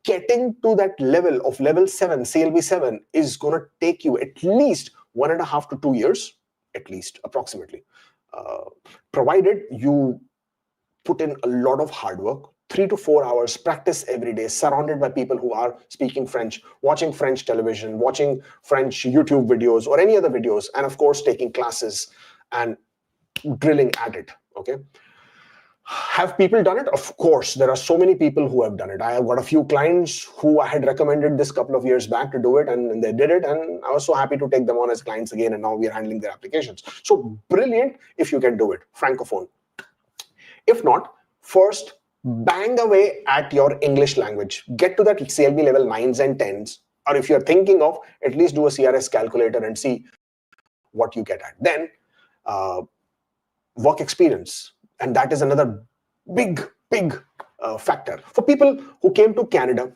getting to that level of level 7, CLB 7, is going to take you at least 1.5 to 2 years, at least, approximately. Provided you put in a lot of hard work, 3 to 4 hours, practice every day, surrounded by people who are speaking French, watching French television, watching French YouTube videos or any other videos, and of course, taking classes and drilling at it, okay? Have people done it? Of course, there are so many people who have done it. I have got a few clients who I had recommended this couple of years back to do it, and they did it, and I was so happy to take them on as clients again, and now we are handling their applications. So brilliant if you can do it, Francophone. If not, first, bang away at your English language. Get to that CLB level 9s and 10s, or if you're thinking of, at least do a CRS calculator and see what you get at. Then, work experience. And that is another big factor. For people who came to Canada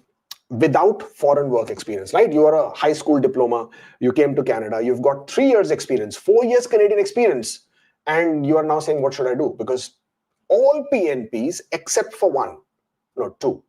without foreign work experience, right? You are a high school diploma, you came to Canada, you've got 3 years experience, 4 years Canadian experience, and you are now saying, what should I do? Because all PNPs except for two,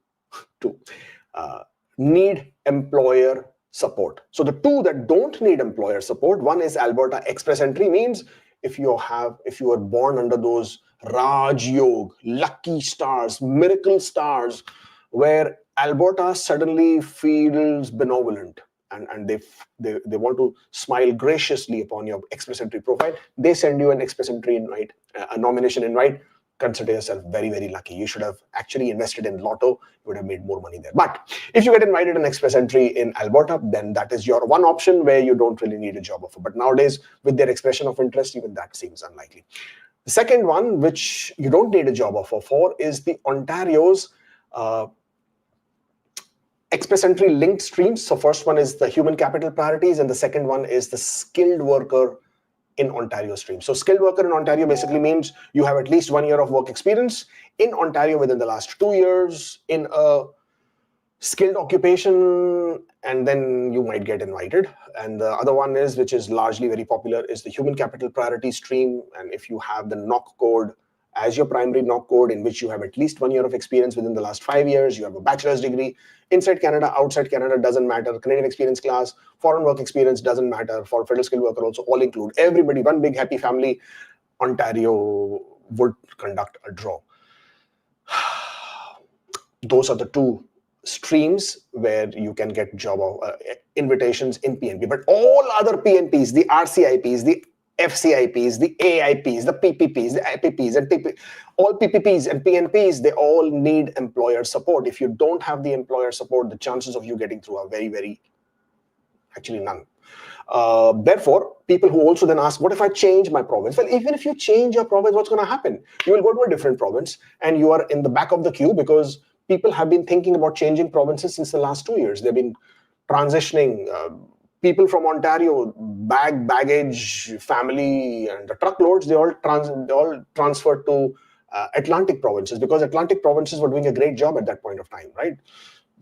need employer support. So the two that don't need employer support, one is Alberta Express Entry, means if you are born under those Raj Yog, lucky stars, miracle stars, where Alberta suddenly feels benevolent and they want to smile graciously upon your Express Entry profile, they send you an Express Entry invite, a nomination invite. consider yourself very, very lucky. You should have actually invested in Lotto. You would have made more money there. But if you get invited in Express Entry in Alberta, then that is your one option where you don't really need a job offer. But nowadays, with their expression of interest, even that seems unlikely. The second one, which you don't need a job offer for, is the Ontario's Express Entry linked streams. So first one is the human capital priorities, and the second one is the skilled worker in Ontario stream. So skilled worker in Ontario basically means you have at least 1 year of work experience in Ontario within the last 2 years in a skilled occupation, and then you might get invited. And the other one is, which is largely very popular, is the human capital priority stream. And if you have the NOC code as your primary NOC code, in which you have at least 1 year of experience within the last 5 years, you have a bachelor's degree, inside Canada, outside Canada, doesn't matter, Canadian experience class, foreign work experience, doesn't matter, for federal skilled worker also, all include, everybody, one big happy family, Ontario would conduct a draw. Those are the two streams where you can get job invitations in PNP. But all other PNPs, the RCIPs, the FCIPs, the AIPs, the PPPs, the IPPs, and all PPPs and PNPs, they all need employer support. If you don't have the employer support, the chances of you getting through are very, very, actually none. Therefore, people who also then ask, what if I change my province? Well, even if you change your province, what's going to happen? You will go to a different province and you are in the back of the queue, because people have been thinking about changing provinces since the last 2 years. They've been transitioning. People from Ontario, baggage, family, and the truckloads, they all transferred to Atlantic provinces, because Atlantic provinces were doing a great job at that point of time, right?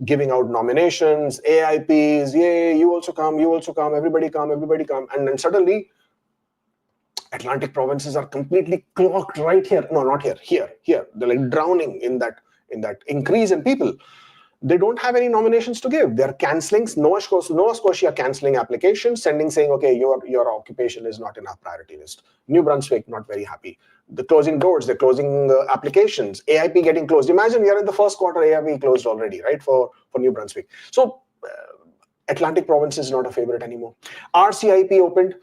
Giving out nominations, AIPs, yay, you also come, everybody come. And then suddenly, Atlantic provinces are completely clocked right here. No, not here. They're like drowning in that increase in people. They don't have any nominations to give. They're canceling, Nova Scotia canceling applications, saying, okay, your occupation is not in our priority list. New Brunswick, not very happy. The closing doors, they're closing applications. AIP getting closed. Imagine we are in the first quarter, AIP closed already, right, for New Brunswick. So Atlantic province is not a favorite anymore. RCIP opened.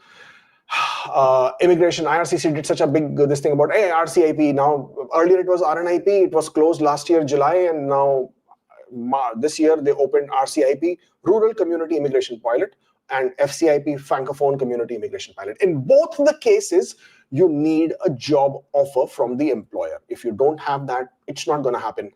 Immigration, IRCC did such a big this thing about, hey, RCIP. Now, earlier it was RNIP. It was closed last year, July, and now this year they opened RCIP, Rural Community Immigration Pilot, and FCIP, Francophone Community Immigration Pilot. In both the cases, you need a job offer from the employer. If you don't have that, it's not going to happen.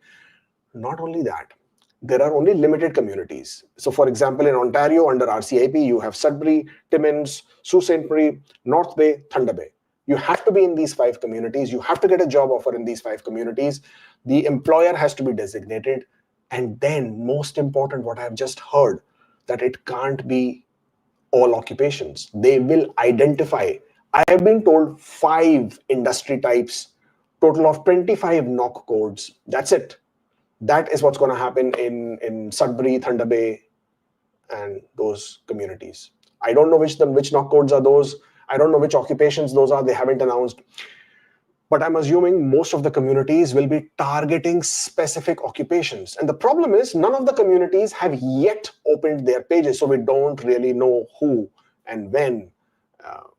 Not only that, there are only limited communities. So for example, in Ontario, under RCIP, you have Sudbury, Timmins, Sault Ste. Marie, North Bay, Thunder Bay. You have to be in these 5 communities. You have to get a job offer in these 5 communities. The employer has to be designated. And then, most important, what I've just heard, that it can't be all occupations. They will identify. I have been told 5 industry types, total of 25 NOC codes. That's it. That is what's going to happen in Sudbury, Thunder Bay, and those communities. I don't know which NOC codes are those. I don't know which occupations those are. They haven't announced. But I'm assuming most of the communities will be targeting specific occupations. And the problem is, none of the communities have yet opened their pages. So we don't really know who and when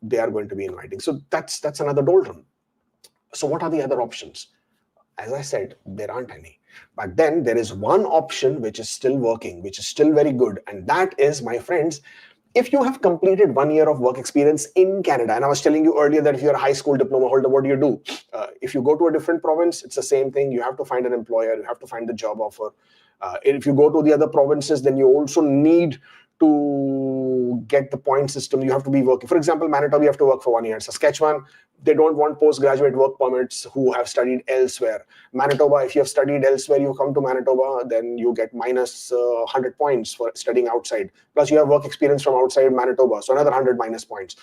they are going to be inviting. So that's another doldrum. So what are the other options? As I said, there aren't any. But then there is one option which is still working, which is still very good. And that is, my friends, if you have completed 1 year of work experience in Canada, and I was telling you earlier that if you're a high school diploma holder, what do? If you go to a different province, it's the same thing. You have to find an employer. You have to find the job offer. If you go to the other provinces, then you also need to get the point system. You have to be working. For example, Manitoba, you have to work for 1 year. Saskatchewan, they don't want postgraduate work permits who have studied elsewhere. Manitoba, if you have studied elsewhere, you come to Manitoba, then you get minus 100 points for studying outside. Plus, you have work experience from outside Manitoba, so another 100 minus points.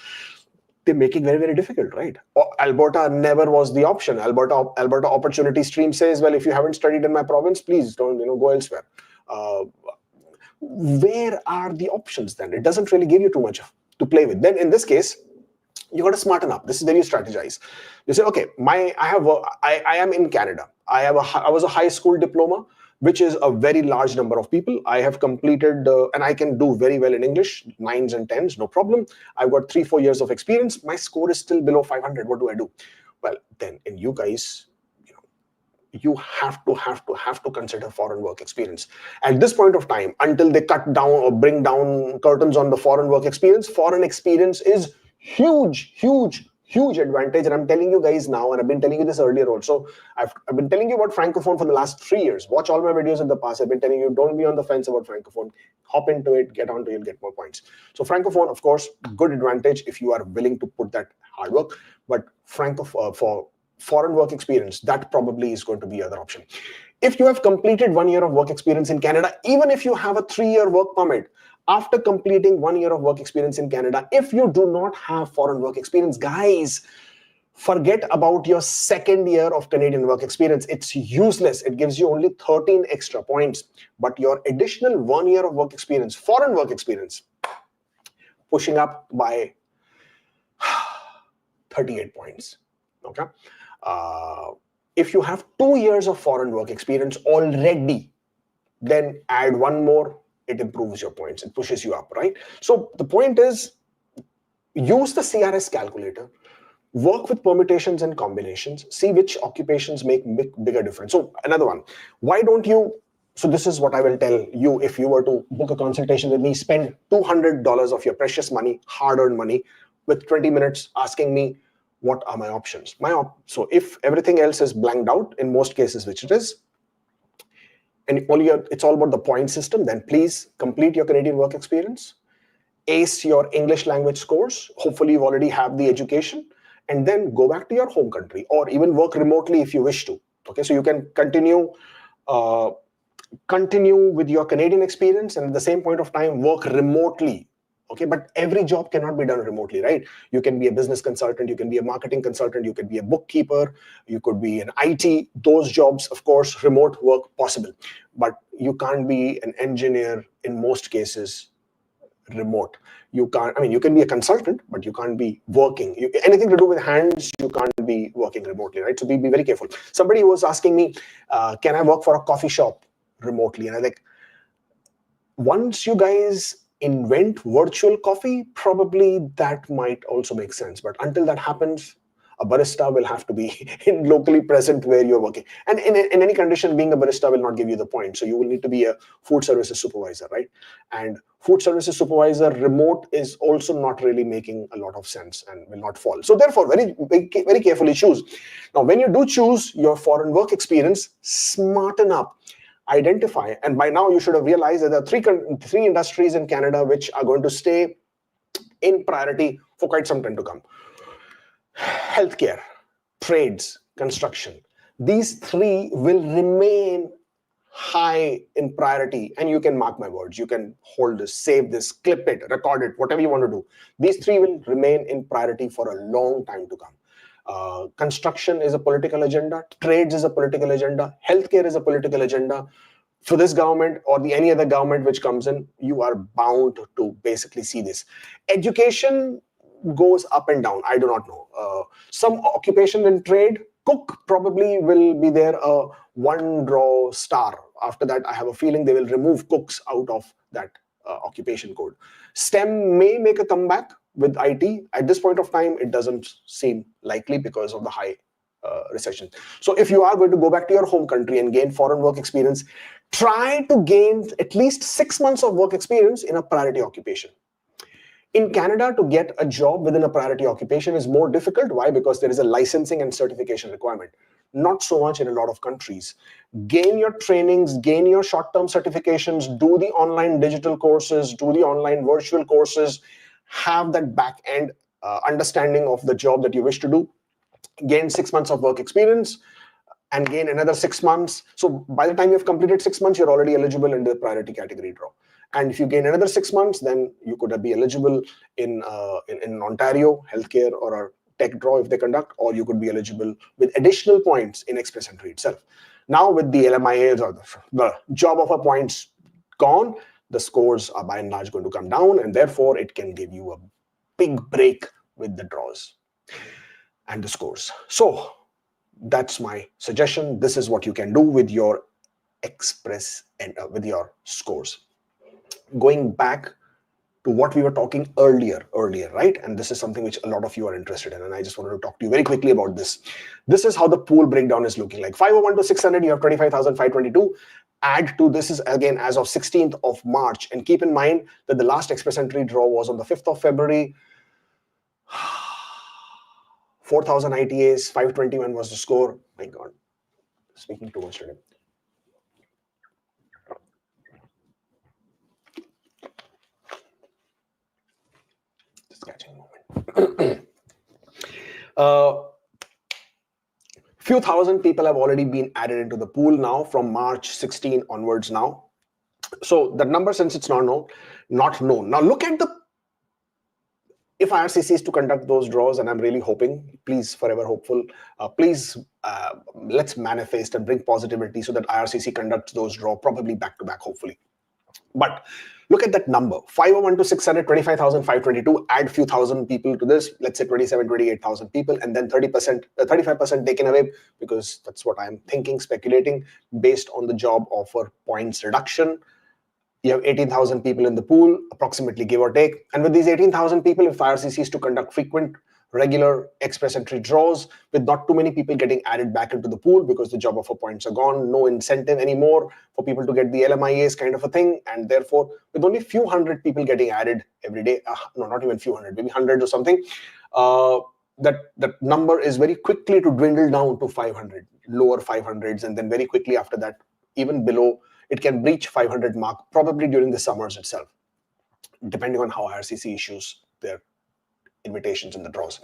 They make it very, very difficult, right? Alberta never was the option. Alberta Opportunity Stream says, well, if you haven't studied in my province, please don't go elsewhere. Where are the options then? It doesn't really give you too much to play with. Then in this case, you got to smarten up. This is where you strategize. You say, okay, I am in Canada. I was a high school diploma, which is a very large number of people. I have completed, and I can do very well in English, 9s and 10s, no problem. I've got 3-4 years of experience. My score is still below 500. What do I do? Well, then in you guys, you have to consider foreign work experience. At this point of time, until they cut down or bring down curtains on the foreign work experience, foreign experience is huge advantage. And I'm telling you guys now, and I've been telling you this earlier also, I've been telling you about Francophone for the last 3 years. Watch all my videos in the past. I've been telling you, don't be on the fence about Francophone. Hop into it, get onto it, you'll get more points. So Francophone, of course, good advantage if you are willing to put that hard work. But for foreign work experience, that probably is going to be the other option. If you have completed 1 year of work experience in Canada, even if you have a 3-year work permit, after completing 1 year of work experience in Canada, if you do not have foreign work experience, guys, forget about your 2nd year of Canadian work experience. It's useless. It gives you only 13 extra points. But your additional 1 year of work experience, foreign work experience, pushing up by 38 points. Okay. If you have 2 years of foreign work experience already, then add 1 more, it improves your points, it pushes you up, right? So the point is, use the CRS calculator, work with permutations and combinations, see which occupations make bigger difference. So another one, why don't you, so this is what I will tell you, if you were to book a consultation with me, spend $200 of your precious money, hard-earned money, with 20 minutes asking me, what are my options? So if everything else is blanked out, in most cases, which it is, and it's all about the point system, then please complete your Canadian work experience, ace your English language scores, hopefully you already have the education, and then go back to your home country, or even work remotely if you wish to. Okay, so you can continue with your Canadian experience, and at the same point of time, work remotely. Okay, but every job cannot be done remotely, right? You can be a business consultant, you can be a marketing consultant, you could be a bookkeeper, you could be an IT. Those jobs, of course, remote work possible, but you can't be an engineer in most cases remote. You can't, I mean, you can be a consultant, but you can't be working. Anything to do with hands, you can't be working remotely, right? So be very careful. Somebody was asking me, can I work for a coffee shop remotely? And I like, once you guys invent virtual coffee, probably that might also make sense. But until that happens, a barista will have to be locally present where you're working. And in any condition, being a barista will not give you the point. So you will need to be a food services supervisor, right? And food services supervisor remote is also not really making a lot of sense and will not fall. So therefore, very carefully choose. Now, when you do choose your foreign work experience, smarten up. Identify, and by now you should have realized that there are three industries in Canada which are going to stay in priority for quite some time to come. Healthcare, trades, construction. These 3 will remain high in priority, and you can mark my words. You can hold this, save this, clip it, record it, whatever you want to do. These 3 will remain in priority for a long time to come. Construction is a political agenda, trades is a political agenda, healthcare is a political agenda. For this government or any other government which comes in, you are bound to basically see this. Education goes up and down. I do not know. Some occupation in trade, cook probably will be there, a 1 draw star. After that, I have a feeling they will remove cooks out of that occupation code. STEM may make a comeback with IT. At this point of time, it doesn't seem likely because of the high recession. So if you are going to go back to your home country and gain foreign work experience, try to gain at least 6 months of work experience in a priority occupation. In Canada, to get a job within a priority occupation is more difficult. Why? Because there is a licensing and certification requirement. Not so much in a lot of countries. Gain your trainings, gain your short-term certifications, do the online digital courses, do the online virtual courses, have that back-end understanding of the job that you wish to do, gain 6 months of work experience, and gain another 6 months. So by the time you've completed 6 months, you're already eligible in the priority category draw. And if you gain another 6 months, then you could be eligible in Ontario healthcare or a tech draw if they conduct, or you could be eligible with additional points in express entry itself. Now with the LMIAs or the job offer points gone, the scores are by and large going to come down, and therefore it can give you a big break with the draws and the scores. So that's my suggestion. This is what you can do with your express and with your scores. Going back to what we were talking earlier, right? And this is something which a lot of you are interested in, and I just wanted to talk to you very quickly about this. This is how the pool breakdown is looking like. 501 to 600, you have 25,522. Add to this is again as of 16th of March, and keep in mind that the last express entry draw was on the 5th of February. 4,000 ITAs, 521 was the score. My God, speaking too much today. Catching moment. Few thousand people have already been added into the pool now from March 16 onwards now. So the number, since it's not known. Now look at if IRCC is to conduct those draws, and I'm really hoping, please, forever hopeful, please let's manifest and bring positivity so that IRCC conducts those draws probably back to back, hopefully. But look at that number, 501 to 600, 25,522, add few thousand people to this, let's say 27, 28,000 people, and then 30%, 35% taken away, because that's what I'm thinking, speculating, based on the job offer points reduction. You have 18,000 people in the pool, approximately, give or take. And with these 18,000 people, if IRCC is to conduct frequent, regular express entry draws with not too many people getting added back into the pool because the job offer points are gone, no incentive anymore for people to get the LMIAs kind of a thing, and therefore with only few hundred people getting added every day, no, not even few hundred, maybe hundreds or something, that number is very quickly to dwindle down to 500, lower 500s, and then very quickly after that, even below, it can breach 500 mark probably during the summers itself, depending on how IRCC issues their invitations and the draws.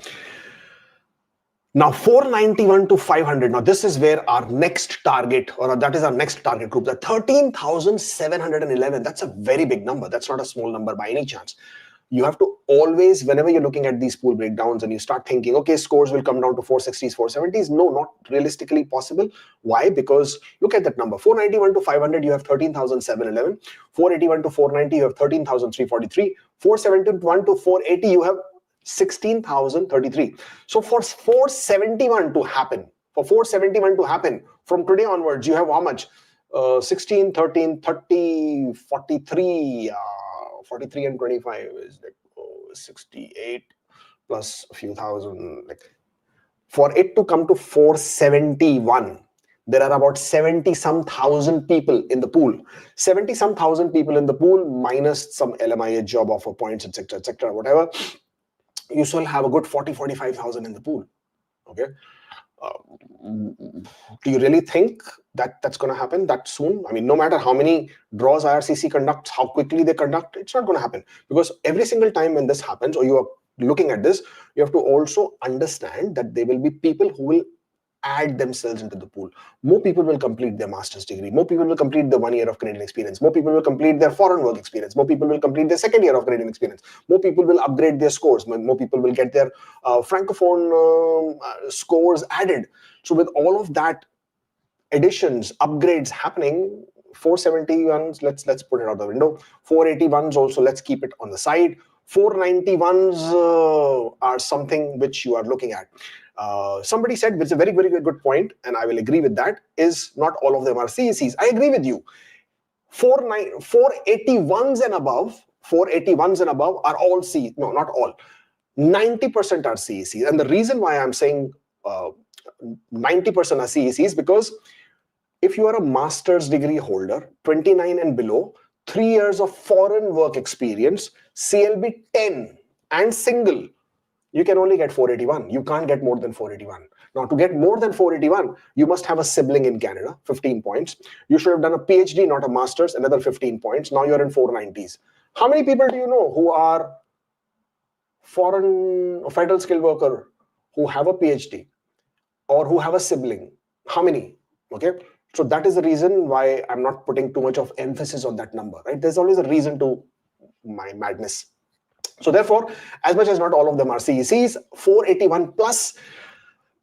Now 491 to 500. Now this is where our next target, or that is our next target group, the 13,711. That's a very big number. That's not a small number by any chance. You have to always, whenever you're looking at these pool breakdowns and you start thinking, okay, scores will come down to 460s, 470s. No, not realistically possible. Why? Because look at that number. 491 to 500, you have 13,711. 481 to 490, you have 13,343. 471 to 480, you have 16,033. So for 471 to happen, from today onwards, you have how much? 16, 13, 30, 43, 43 and 25 is like 68 plus a few thousand. Like, for it to come to 471, there are about 70-some thousand people in the pool. 70-some thousand people in the pool minus some LMIA job offer points, etc., whatever. You still have a good 45,000 in the pool. Okay. Do you really think that that's going to happen that soon? I mean, no matter how many draws IRCC conducts, how quickly they conduct, it's not going to happen. Because every single time when this happens, or you are looking at this, you have to also understand that there will be people who will add themselves into the pool. More people will complete their master's degree. More people will complete the 1 year of Canadian experience. More people will complete their foreign work experience. More people will complete their 2nd year of Canadian experience. More people will upgrade their scores. More people will get their Francophone scores added. So with all of that additions, upgrades happening, 471s, let's put it out the window. 481s also, let's keep it on the side. 491s are something which you are looking at. Somebody said, which is a very, very good point, and I will agree with that, is not all of them are CECs. I agree with you. 481s and above are all C. No, not all. 90% are CECs. And the reason why I'm saying 90% are CECs, because if you are a master's degree holder, 29 and below, 3 years of foreign work experience, CLB 10 and single, you can only get 481. You can't get more than 481. Now, to get more than 481, you must have a sibling in Canada, 15 points. You should have done a PhD, not a master's, another 15 points. Now you're in 490s. How many people do you know who are foreign federal skilled worker who have a PhD or who have a sibling? How many? Okay. So that is the reason why I'm not putting too much of emphasis on that number, right? There's always a reason to my madness. So therefore, as much as not all of them are CECs, 481 plus,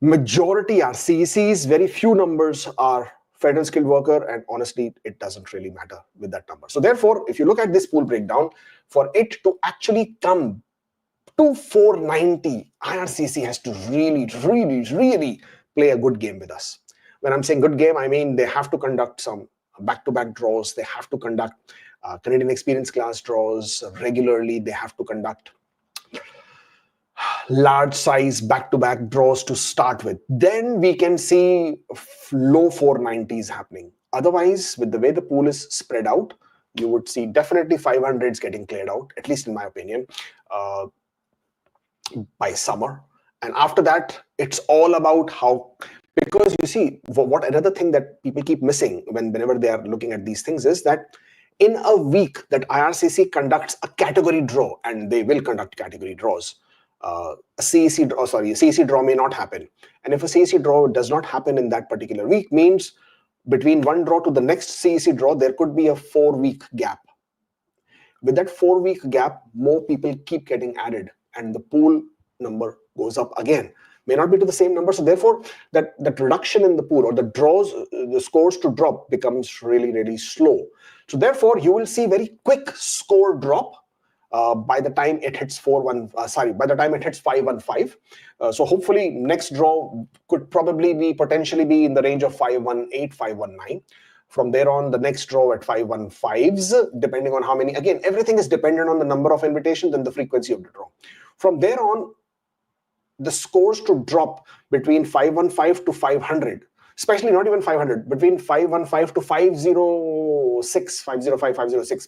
majority are CECs, very few numbers are federal skilled worker, and honestly, it doesn't really matter with that number. So therefore, if you look at this pool breakdown, for it to actually come to 490, IRCC has to really, really, really play a good game with us. When I'm saying good game, I mean they have to conduct some back-to-back draws. They have to conduct Canadian experience class draws regularly. They have to conduct large size back-to-back draws to start with. Then we can see low 490s happening. Otherwise, with the way the pool is spread out, you would see definitely 500s getting cleared out, at least in my opinion, by summer. And after that, it's all about how, because you see, what another thing that people keep missing whenever they are looking at these things is that in a week that IRCC conducts a category draw, and they will conduct category draws, a CEC draw may not happen. And if a CEC draw does not happen in that particular week, means between one draw to the next CEC draw, there could be a 4-week gap. With that 4-week gap, more people keep getting added, and the pool number goes up again. May not be to the same number. So therefore, that reduction in the pool, or the draws, the scores to drop, becomes really, really slow. So therefore, you will see very quick score drop by the time it hits 515. So hopefully next draw could probably potentially be in the range of 518, 519. From there on, the next draw at 515s, depending on how many. Again, everything is dependent on the number of invitations and the frequency of the draw. From there on, the scores to drop between 515 to 500, especially not even 500, between 515 to 506, 505, 506.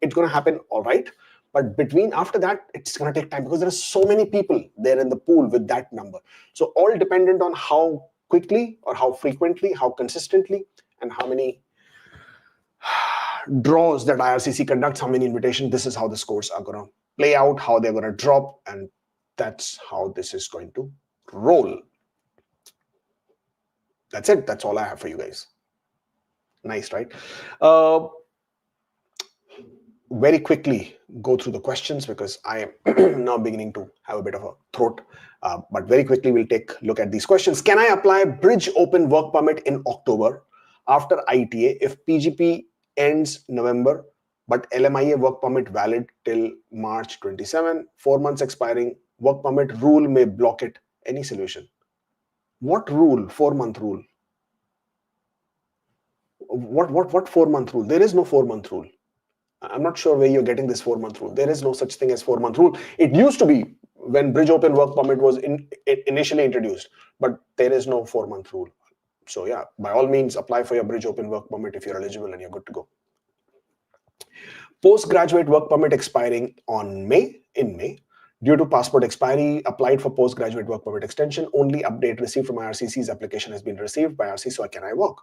It's going to happen all right. But after that, it's going to take time, because there are so many people there in the pool with that number. So all dependent on how quickly, or how frequently, how consistently, and how many draws that IRCC conducts, how many invitations. This is how the scores are going to play out, how they're going to drop, and that's how this is going to roll. That's it. That's all I have for you guys. Nice, right? Very quickly go through the questions, because I am now beginning to have a bit of a throat. But very quickly, we'll take a look at these questions. Can I apply Bridge Open Work Permit in October after ITA if PGP ends November, but LMIA work permit valid till March 27, 4 months expiring, work permit rule may block it? Any solution? What rule? 4-month rule? What 4-month rule? There is no 4-month rule. I'm not sure where you're getting this 4-month rule. There is no such thing as 4-month rule. It used to be when Bridge Open Work Permit was initially introduced, but there is no 4-month rule. So yeah, by all means, apply for your Bridge Open Work Permit if you're eligible and you're good to go. Postgraduate work permit expiring in May. Due to passport expiry, applied for postgraduate work permit extension. Only update received from IRCC's application has been received by IRCC, so can I work?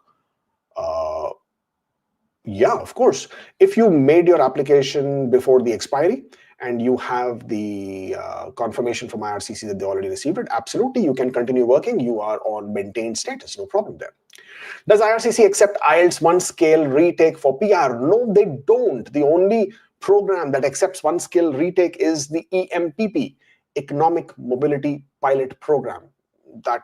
Yeah, of course. If you made your application before the expiry and you have the confirmation from IRCC that they already received it, absolutely, you can continue working. You are on maintained status, no problem there. Does IRCC accept IELTS 1 scale retake for PR? No, they don't. The only program that accepts 1 skill retake is the EMPP, Economic Mobility Pilot Program. That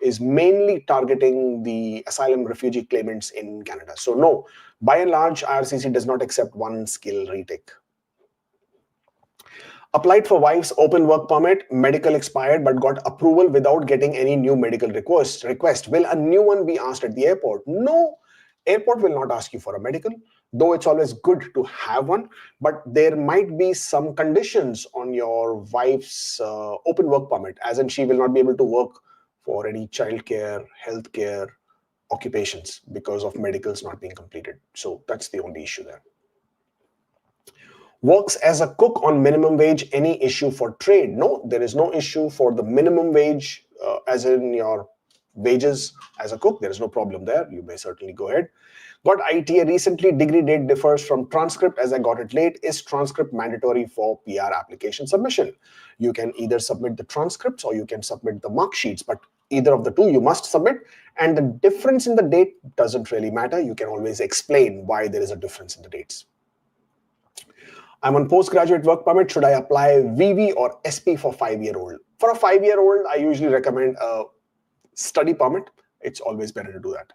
is mainly targeting the asylum refugee claimants in Canada. So no, by and large, IRCC does not accept 1 skill retake. Applied for wife's open work permit, medical expired, but got approval without getting any new medical request. Will a new one be asked at the airport? No, airport will not ask you for a medical, though it's always good to have one, but there might be some conditions on your wife's open work permit, as in she will not be able to work for any childcare, healthcare occupations because of medicals not being completed. So that's the only issue there. Works as a cook on minimum wage, any issue for trade? No, there is no issue for the minimum wage, as in your wages as a cook. There is no problem there. You may certainly go ahead. Got ITA recently. Degree date differs from transcript as I got it late. Is transcript mandatory for PR application submission? You can either submit the transcripts or you can submit the mark sheets, but either of the two you must submit. And the difference in the date doesn't really matter. You can always explain why there is a difference in the dates. I'm on postgraduate work permit. Should I apply VV or SP for 5-year-old? For a 5-year-old, I usually recommend a study permit. It's always better to do that.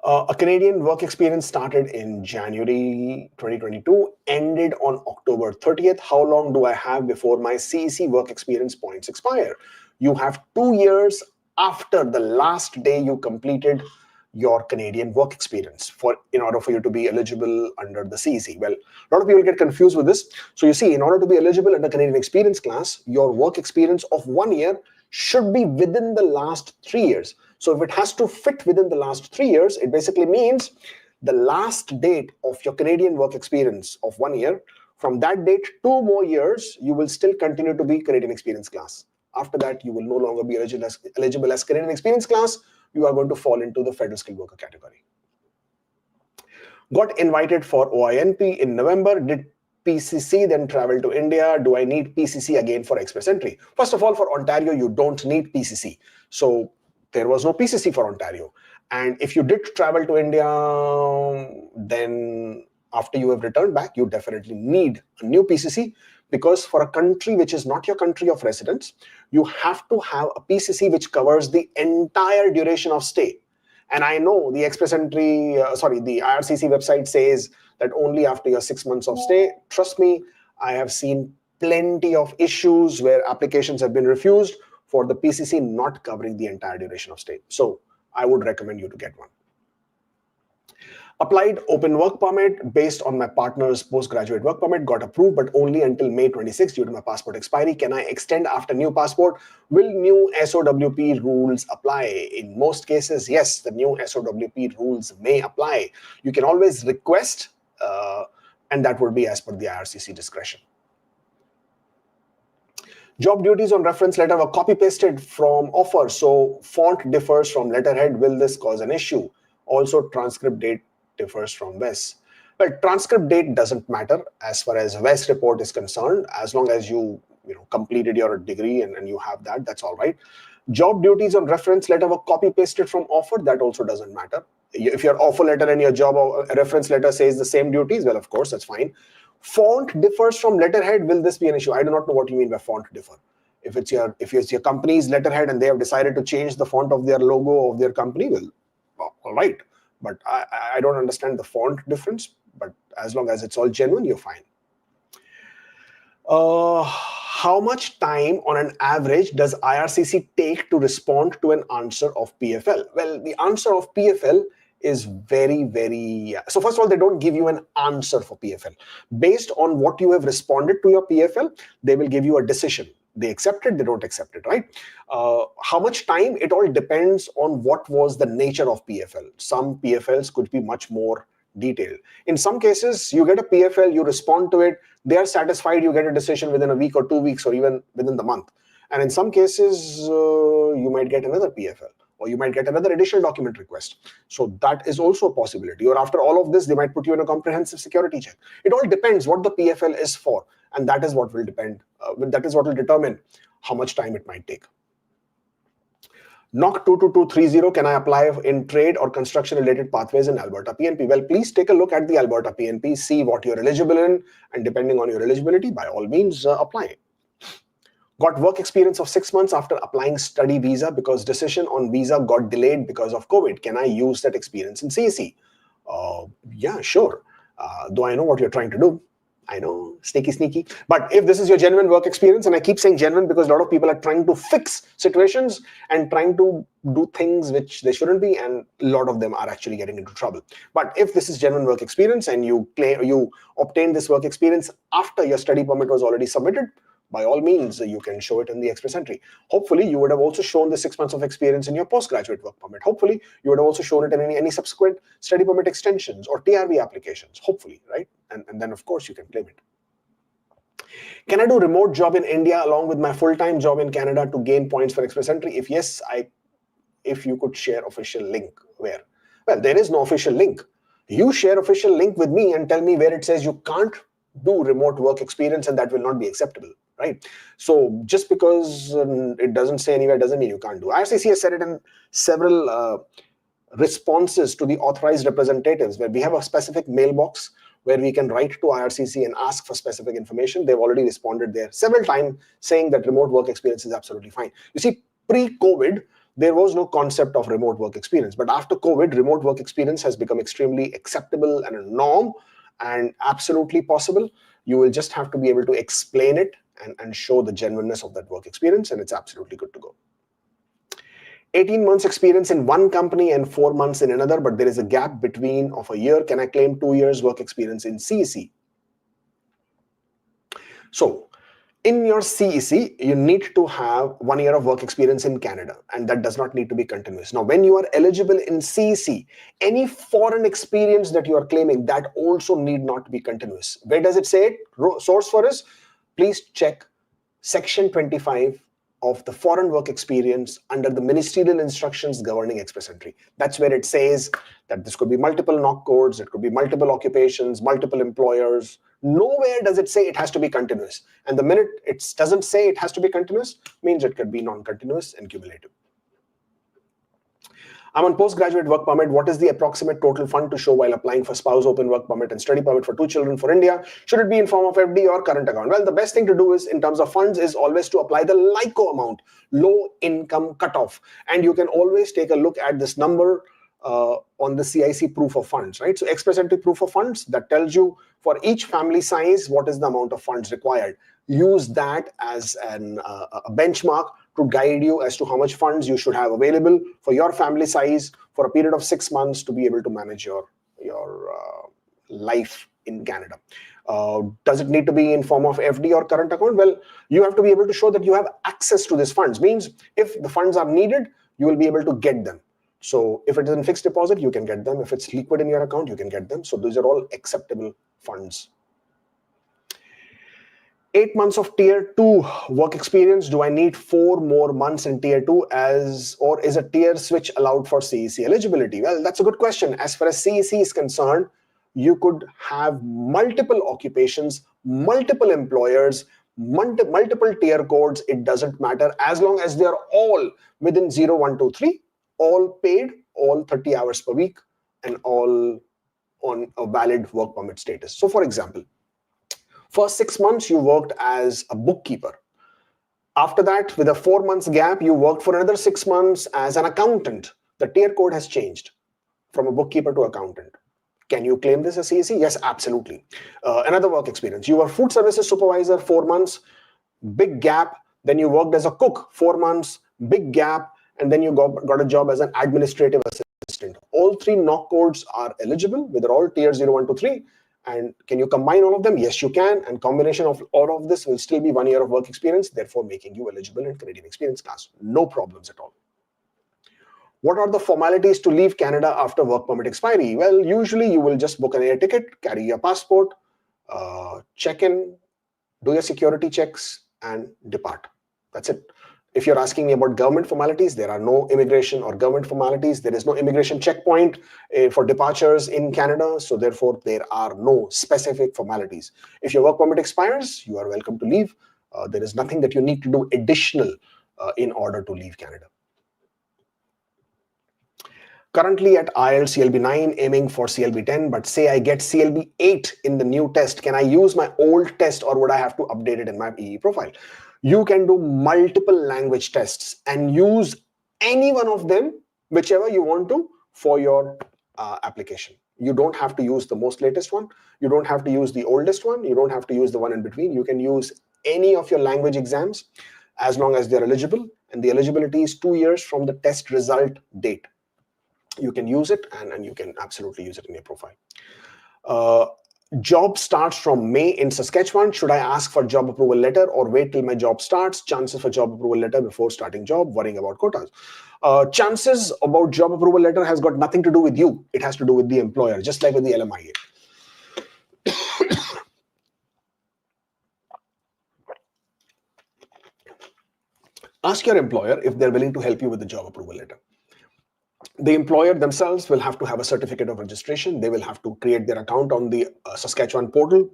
A Canadian work experience started in January 2022, ended on October 30th. How long do I have before my CEC work experience points expire? You have 2 years after the last day you completed your Canadian work experience in order for you to be eligible under the CEC. Well, a lot of people get confused with this. So you see, in order to be eligible under Canadian experience class, your work experience of 1 year should be within the last 3 years. So if it has to fit within the last 3 years, it basically means the last date of your Canadian work experience of 1 year, from that date, 2 more years, you will still continue to be Canadian experience class. After that, you will no longer be eligible as Canadian experience class. You are going to fall into the federal skilled worker category. Got invited for OINP in November. Did PCC then travel to India? Do I need PCC again for express entry? First of all, for Ontario, you don't need PCC. So there was no PCC for Ontario. And if you did travel to India, then after you have returned back, you definitely need a new PCC, because for a country which is not your country of residence, you have to have a PCC which covers the entire duration of stay. And I know the express entry, the IRCC website says that only after your 6 months of stay. Trust me, I have seen plenty of issues where applications have been refused for the PCC not covering the entire duration of stay. So I would recommend you to get one. Applied open work permit based on my partner's postgraduate work permit, got approved, but only until May 26 due to my passport expiry. Can I extend after new passport? Will new SOWP rules apply? In most cases, yes, the new SOWP rules may apply. You can always request, and that would be as per the IRCC discretion. Job duties on reference letter were copy-pasted from offer, so font differs from letterhead. Will this cause an issue? Also, transcript date differs from WES. Well, transcript date doesn't matter as far as WES report is concerned. As long as you completed your degree and you have that, that's all right. Job duties on reference letter were copy-pasted from offer. That also doesn't matter. If your offer letter and your job reference letter says the same duties, well, of course, that's fine. Font differs from letterhead. Will this be an issue? I do not know what you mean by font differ. If it's your company's letterhead and they have decided to change the font of their logo of their company, well, all right. But I don't understand the font difference. But as long as it's all genuine, you're fine. How much time on an average does IRCC take to respond to an answer of PFL? Well, the answer of PFL is very, very... So first of all, they don't give you an answer for PFL. Based on what you have responded to your PFL, they will give you a decision. They accept it, they don't accept it, right? How much time? It all depends on what was the nature of PFL. Some PFLs could be much more detailed. In some cases, you get a PFL, you respond to it, they are satisfied, you get a decision within a week or 2 weeks or even within the month. And in some cases, you might get another PFL, or you might get another additional document request. So that is also a possibility. Or after all of this, they might put you in a comprehensive security check. It all depends what the PFL is for. And that is what will determine how much time it might take. NOC 22230, can I apply in trade or construction related pathways in Alberta PNP? Well, please take a look at the Alberta PNP, see what you're eligible in, and depending on your eligibility, by all means, apply. Got work experience of 6 months after applying study visa because decision on visa got delayed because of COVID. Can I use that experience in CEC? Yeah, sure. Though I know what you're trying to do. I know, sneaky. But if this is your genuine work experience, and I keep saying genuine because a lot of people are trying to fix situations and trying to do things which they shouldn't be, and a lot of them are actually getting into trouble. But if this is genuine work experience and you obtain this work experience after your study permit was already submitted, by all means, you can show it in the express entry. Hopefully, you would have also shown the 6 months of experience in your postgraduate work permit. Hopefully, you would have also shown it in any subsequent study permit extensions or TRV applications. Hopefully, right? And then, of course, you can claim it. Can I do remote job in India along with my full-time job in Canada to gain points for express entry? If yes, if you could share official link. Where? Well, there is no official link. You share official link with me and tell me where it says you can't do remote work experience, and that will not be acceptable. Right? So just because it doesn't say anywhere doesn't mean you can't do. IRCC has said it in several responses to the authorized representatives, where we have a specific mailbox where we can write to IRCC and ask for specific information. They've already responded there several times saying that remote work experience is absolutely fine. You see, pre-COVID, there was no concept of remote work experience. But after COVID, remote work experience has become extremely acceptable and a norm and absolutely possible. You will just have to be able to explain it and show the genuineness of that work experience, and it's absolutely good to go. 18 months experience in one company and 4 months in another, but there is a gap between of a year. Can I claim 2 years work experience in CEC? So in your CEC, you need to have 1 year of work experience in Canada, and that does not need to be continuous. Now, when you are eligible in CEC, any foreign experience that you are claiming, that also need not be continuous. Where does it say it? Source for us? Please check Section 25 of the foreign work experience under the ministerial instructions governing express entry. That's where it says that this could be multiple knock codes, it could be multiple occupations, multiple employers. Nowhere does it say it has to be continuous. And the minute it doesn't say it has to be continuous, means it could be non-continuous and cumulative. I'm on postgraduate work permit. What is the approximate total fund to show while applying for spouse open work permit and study permit for 2 children for India? Should it be in form of FD or current account? Well, the best thing to do is, in terms of funds, is always to apply the LICO amount, low income cutoff. And you can always take a look at this number on the CIC proof of funds, right? So express entry proof of funds, that tells you for each family size, what is the amount of funds required. Use that as a benchmark to guide you as to how much funds you should have available for your family size for a period of 6 months to be able to manage your life in Canada. Does it need to be in form of FD or current account? Well, you have to be able to show that you have access to these funds. Means if the funds are needed, you will be able to get them. So if it is in fixed deposit, you can get them. If it's liquid in your account, you can get them. So these are all acceptable funds. 8 months of tier 2 work experience. Do I need 4 more months in tier 2 or is a tier switch allowed for CEC eligibility? Well, that's a good question. As far as CEC is concerned, you could have multiple occupations, multiple employers, multiple tier codes. It doesn't matter as long as they're all within 0, 1, 2, 3, all paid, all 30 hours per week, and all on a valid work permit status. So for example, first 6 months, you worked as a bookkeeper. After that, with a 4 months gap, you worked for another 6 months as an accountant. The tier code has changed from a bookkeeper to accountant. Can you claim this as CEC? Yes, absolutely. Another work experience. You were food services supervisor, 4 months, big gap. Then you worked as a cook, 4 months, big gap. And then you got a job as an administrative assistant. All 3 knock codes are eligible. They're all tier 0, 1, 2, 3. And can you combine all of them? Yes, you can. And combination of all of this will still be 1 year of work experience, therefore making you eligible in Canadian experience class. No problems at all. What are the formalities to leave Canada after work permit expiry? Well, usually you will just book an air ticket, carry your passport, check in, do your security checks, and depart. That's it. If you're asking me about government formalities, there are no immigration or government formalities. There is no immigration checkpoint for departures in Canada. So therefore, there are no specific formalities. If your work permit expires, you are welcome to leave. There is nothing that you need to do additional in order to leave Canada. Currently at IELTS CLB 9, aiming for CLB 10, but say I get CLB 8 in the new test. Can I use my old test or would I have to update it in my EE profile? You can do multiple language tests and use any one of them, whichever you want to, for your application. You don't have to use the most latest one. You don't have to use the oldest one. You don't have to use the one in between. You can use any of your language exams as long as they're eligible. And the eligibility is 2 years from the test result date. You can use it and you can absolutely use it in your profile. Job starts from May in Saskatchewan. Should I ask for job approval letter or wait till my job starts? Chances for job approval letter before starting job, worrying about quotas. Chances about job approval letter has got nothing to do with you. It has to do with the employer, just like with the LMIA. Ask your employer if they're willing to help you with the job approval letter. The employer themselves will have to have a certificate of registration. They will have to create their account on the Saskatchewan portal.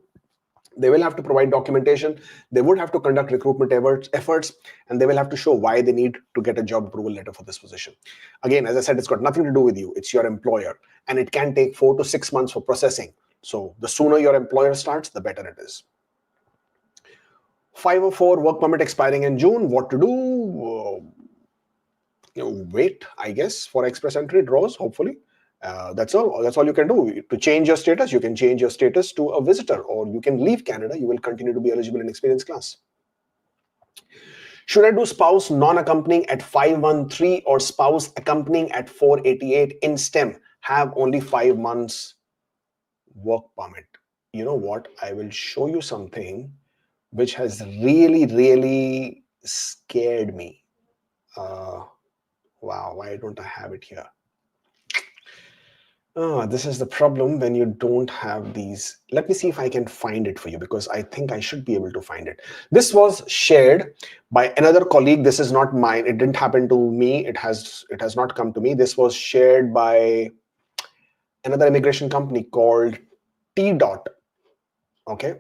They will have to provide documentation. They would have to conduct recruitment efforts, and they will have to show why they need to get a job approval letter for this position. Again, as I said, it's got nothing to do with you. It's your employer, and it can take 4 to 6 months for processing. So the sooner your employer starts, the better it is. 504 work permit expiring in June. What to do? Wait, I guess, for express entry draws, hopefully. That's all you can do. To change your status, you can change your status to a visitor, or you can leave Canada. You will continue to be eligible in experience class. Should I do spouse non-accompanying at 513 or spouse accompanying at 488 in STEM? Have only 5 months work permit. You know what? I will show you something which has really scared me. Wow, why don't I have it here? This is the problem when you don't have these. Let me see if I can find it for you, because I think I should be able to find it. This was shared by another colleague. This is not mine. It didn't happen to me. It has not come to me. This was shared by another immigration company called T Dot. Okay.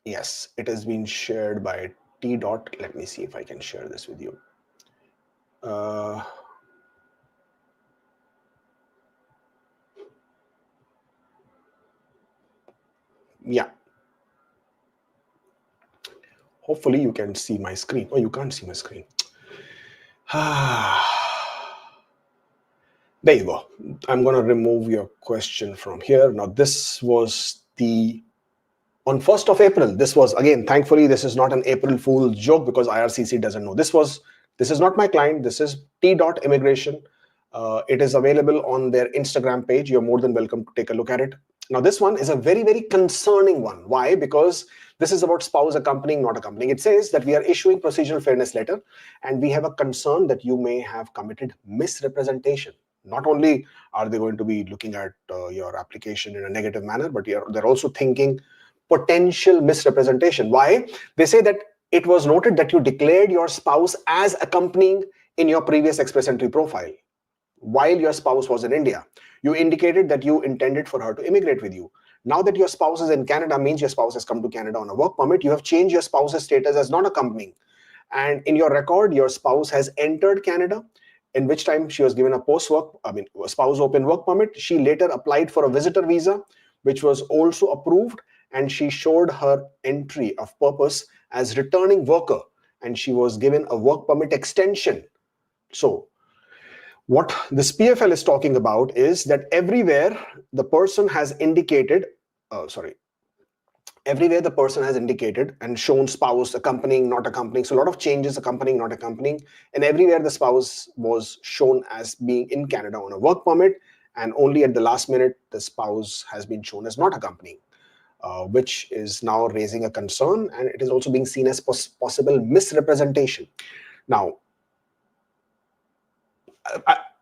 Yes, it has been shared by T Dot. Let me see if I can share this with you. Yeah. Hopefully you can see my screen. Oh, you can't see my screen. There you go. I'm going to remove your question from here. Now, this was on 1st of April. This was, again, thankfully, this is not an April Fool's joke, because IRCC doesn't know. This is not my client. This is T Dot Immigration. It is available on their Instagram page. You're more than welcome to take a look at it. Now, this one is a very concerning one. Why? Because this is about spouse accompanying, not accompanying. It says that we are issuing procedural fairness letter, and we have a concern that you may have committed misrepresentation. Not only are they going to be looking at your application in a negative manner, but they're also thinking potential misrepresentation. Why? They say that it was noted that you declared your spouse as accompanying in your previous express entry profile while your spouse was in India. You indicated that you intended for her to immigrate with you. Now that your spouse is in Canada, means your spouse has come to Canada on a work permit, you have changed your spouse's status as non-accompanying. And in your record, your spouse has entered Canada, in which time she was given a spouse open work permit. She later applied for a visitor visa, which was also approved, and she showed her entry of purpose as returning worker, and she was given a work permit extension. So what this PFL is talking about is that everywhere the person has indicated, everywhere the person has indicated and shown spouse accompanying, not accompanying. So a lot of changes, accompanying, not accompanying, and everywhere the spouse was shown as being in Canada on a work permit, and only at the last minute the spouse has been shown as not accompanying, which is now raising a concern, and it is also being seen as possible misrepresentation. Now,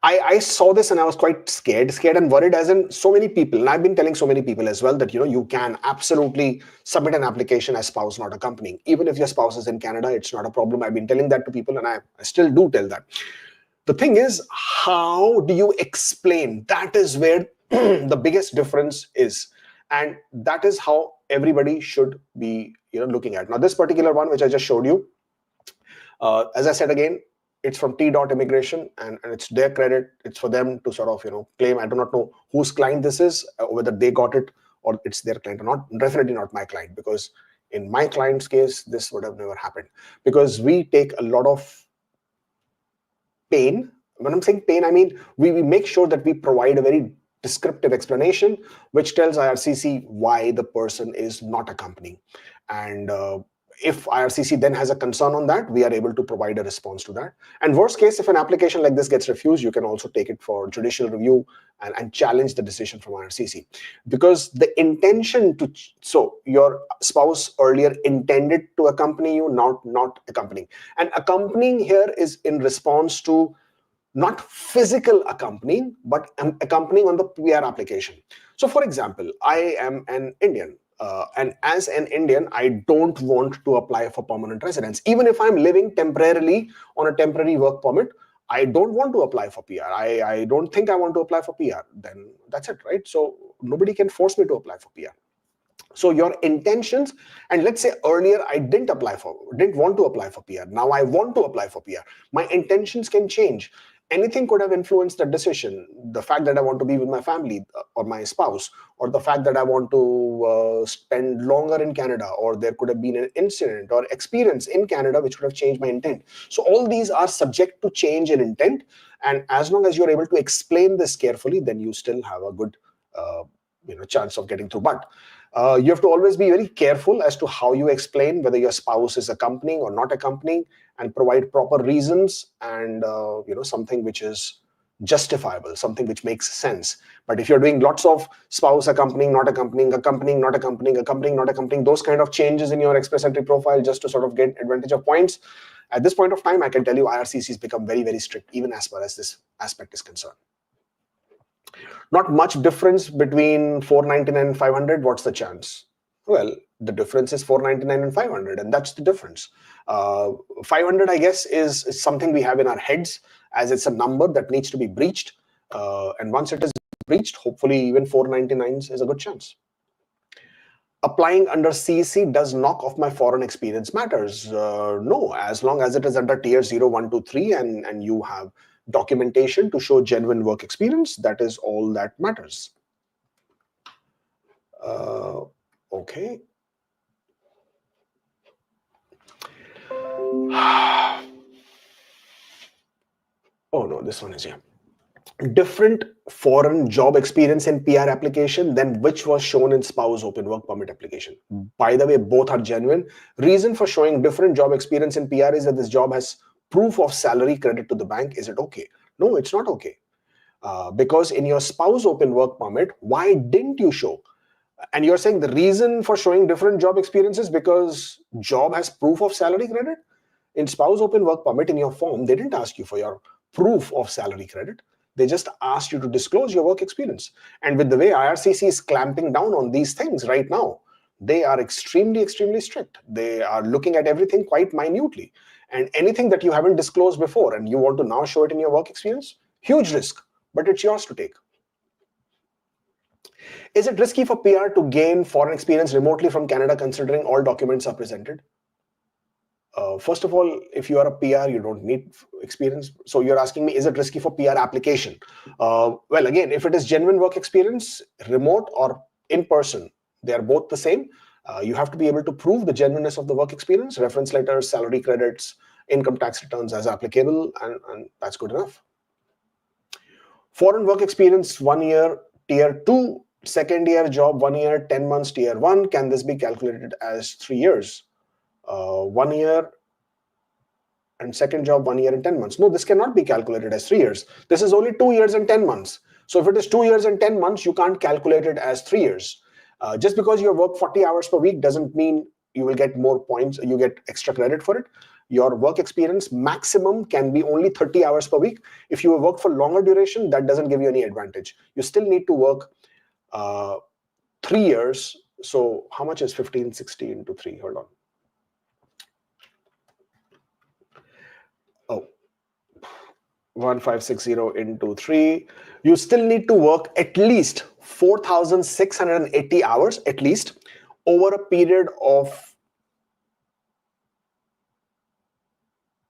I saw this and I was quite scared and worried, as in so many people, and I've been telling so many people as well that, you can absolutely submit an application as spouse not accompanying. Even if your spouse is in Canada, it's not a problem. I've been telling that to people, and I still do tell that. The thing is, how do you explain? That is where the biggest difference is. And that is how everybody should be looking at. Now, this particular one, which I just showed you, as I said again, it's from T Dot Immigration, and it's their credit. It's for them to sort of claim. I do not know whose client this is, whether they got it or it's their client or not. Definitely not my client, because in my client's case, this would have never happened, because we take a lot of pain. When I'm saying pain, I mean we make sure that we provide a very descriptive explanation which tells IRCC why the person is not accompanying. And if IRCC then has a concern on that, we are able to provide a response to that. And worst case, if an application like this gets refused, you can also take it for judicial review and challenge the decision from IRCC. Because the intention so your spouse earlier intended to accompany you, not accompanying. And accompanying here is in response to not physical accompanying, but accompanying on the PR application. So for example, I am an Indian. And as an Indian, I don't want to apply for permanent residence. Even if I'm living temporarily on a temporary work permit, I don't want to apply for PR. I don't think I want to apply for PR. Then that's it, right? So nobody can force me to apply for PR. So your intentions, and let's say earlier I didn't want to apply for PR. Now I want to apply for PR. My intentions can change. Anything could have influenced the decision. The fact that I want to be with my family or my spouse, or the fact that I want to spend longer in Canada, or there could have been an incident or experience in Canada which could have changed my intent. So all these are subject to change in intent. And as long as you're able to explain this carefully, then you still have a good chance of getting through. But you have to always be very careful as to how you explain whether your spouse is accompanying or not accompanying, and provide proper reasons and something which is justifiable, something which makes sense. But if you're doing lots of spouse accompanying, not accompanying, accompanying, not accompanying, accompanying, not accompanying, those kind of changes in your express entry profile just to sort of get advantage of points, at this point of time, I can tell you IRCC has become very, very strict, even as far as this aspect is concerned. Not much difference between 499 and 500. What's the chance? Well, the difference is 499 and 500, and that's the difference. 500, I guess, is something we have in our heads, as it's a number that needs to be breached. And once it is breached, hopefully even 499 is a good chance. Applying under CEC does knock off my foreign experience matters. No, as long as it is under tier 0, 1, 2, 3, and you have documentation to show genuine work experience, that is all that matters. Okay. Oh no, this one is here. Different foreign job experience in PR application than which was shown in spouse open work permit application. By the way, both are genuine. Reason for showing different job experience in PR is that this job has proof of salary credit to the bank. Is it okay? No, it's not okay. Because in your spouse open work permit, why didn't you show? And you're saying the reason for showing different job experiences because job has proof of salary credit? In spouse open work permit in your form, they didn't ask you for your proof of salary credit. They just asked you to disclose your work experience. And with the way IRCC is clamping down on these things right now, they are extremely, extremely strict. They are looking at everything quite minutely. And anything that you haven't disclosed before and you want to now show it in your work experience, huge risk, but it's yours to take. Is it risky for PR to gain foreign experience remotely from Canada considering all documents are presented? First of all, if you are a PR, you don't need experience. So you're asking me, is it risky for PR application? Well, again, if it is genuine work experience, remote or in person, they are both the same. You have to be able to prove the genuineness of the work experience, reference letters, salary credits, income tax returns as applicable, and that's good enough. Foreign work experience, 1 year, tier 2, second year job, 1 year, 10 months, tier 1. Can this be calculated as 3 years? 1 year and second job 1 year and 10 months. No, this cannot be calculated as 3 years. This is only 2 years and 10 months. So if it is 2 years and 10 months, you can't calculate it as 3 years. Just because you work 40 hours per week doesn't mean you will get more points, you get extra credit for it. Your work experience maximum can be only 30 hours per week. If you work for longer duration, that doesn't give you any advantage. You still need to work 3 years. So how much is 15, 60 into 3? Hold on. Oh, 1560 into 3. You still need to work at least 4,680 hours, at least, over a period of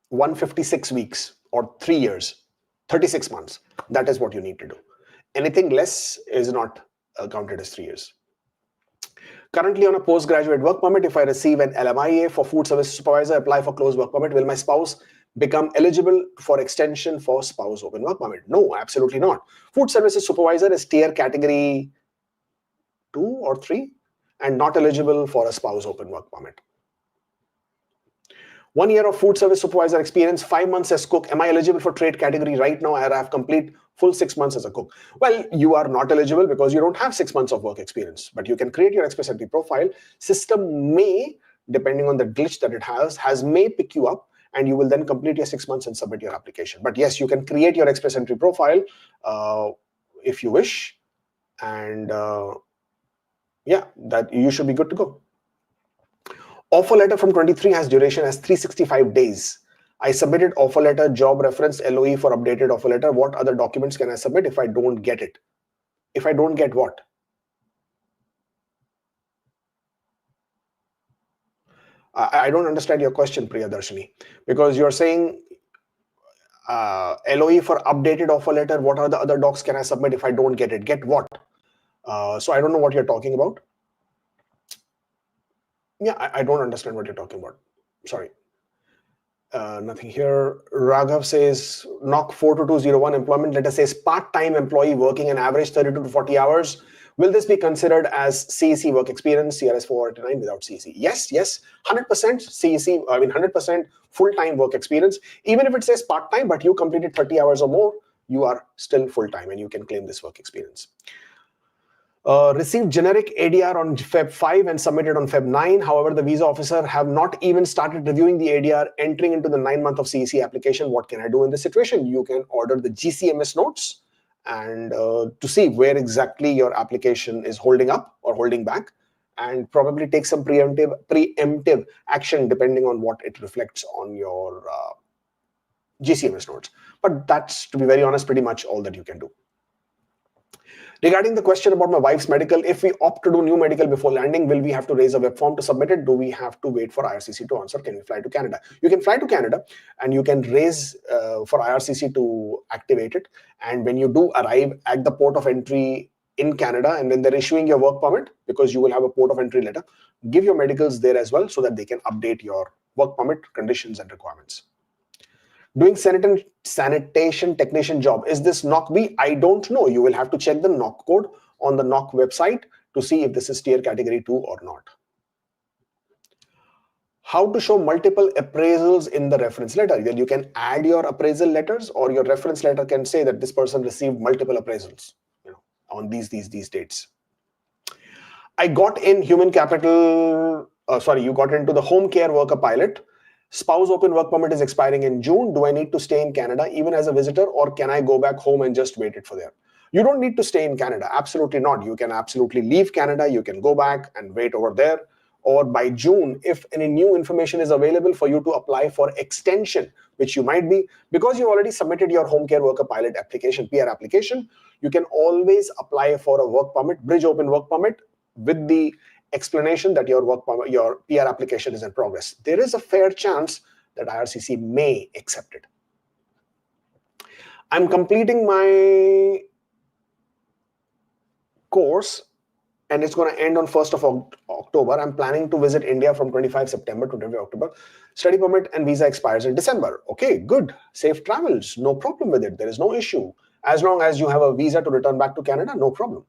156 weeks or 3 years, 36 months. That is what you need to do. Anything less is not counted as 3 years. Currently on a postgraduate work permit, if I receive an LMIA for food service supervisor, apply for closed work permit, will my spouse become eligible for extension for spouse open work permit? No, absolutely not. Food services supervisor is tier category 2 or 3 and not eligible for a spouse open work permit. 1 year of food service supervisor experience, 5 months as cook. Am I eligible for trade category right now? I have complete full 6 months as a cook. Well, you are not eligible because you don't have 6 months of work experience, but you can create your express entry profile. System may, depending on the glitch that it has may pick you up, and you will then complete your 6 months and submit your application. But yes, you can create your express entry profile if you wish, and yeah, that you should be good to go. Offer letter from 23 has duration as 365 days. I submitted offer letter, job reference, LOE for updated offer letter. What other documents can I submit if I don't get it? If I don't get what? I don't understand your question, Priyadarshini, because you're saying LOE for updated offer letter. What are the other docs can I submit if I don't get it? Get what? So I don't know what you're talking about. Yeah, I don't understand what you're talking about. Sorry. Nothing here. Raghav says, knock 42201 employment letter says part-time employee working an average 32 to 40 hours Will this be considered as CEC work experience, CRS 489 without CEC? Yes, 100% CEC, 100% full-time work experience. Even if it says part-time, but you completed 30 hours or more, you are still full-time and you can claim this work experience. Received generic ADR on Feb 5 and submitted on Feb 9. However, the visa officer have not even started reviewing the ADR, entering into the 9-month of CEC application. What can I do in this situation? You can order the GCMS notes and to see where exactly your application is holding up or holding back, and probably take some preemptive action depending on what it reflects on your GCMS notes. But that's, to be very honest, pretty much all that you can do. Regarding the question about my wife's medical, if we opt to do new medical before landing, will we have to raise a web form to submit it? Do we have to wait for IRCC to answer? Can we fly to Canada? You can fly to Canada and you can raise for IRCC to activate it. And when you do arrive at the port of entry in Canada, and when they're issuing your work permit, because you will have a port of entry letter, give your medicals there as well so that they can update your work permit conditions and requirements. Doing sanitation technician job, is this NOC B? I don't know. You will have to check the NOC code on the NOC website to see if this is tier category 2 or not. How to show multiple appraisals in the reference letter? Well, you can add your appraisal letters, or your reference letter can say that this person received multiple appraisals, on these dates. I got in human capital, you got into the home care worker pilot. Spouse open work permit is expiring in June. Do I need to stay in Canada even as a visitor, or can I go back home and just wait it for there? You don't need to stay in Canada. Absolutely not. You can absolutely leave Canada. You can go back and wait over there. Or by June, if any new information is available for you to apply for extension, which you might be, because you already submitted your home care worker pilot application, PR application, you can always apply for a work permit, bridge open work permit, with the explanation that your work permit, your PR application is in progress. There is a fair chance that IRCC may accept it. I'm completing my course and it's going to end on 1st of October. I'm planning to visit India from 25 September to 25 October. Study permit and visa expires in December. Okay, good. Safe travels. No problem with it. There is no issue. As long as you have a visa to return back to Canada, no problem.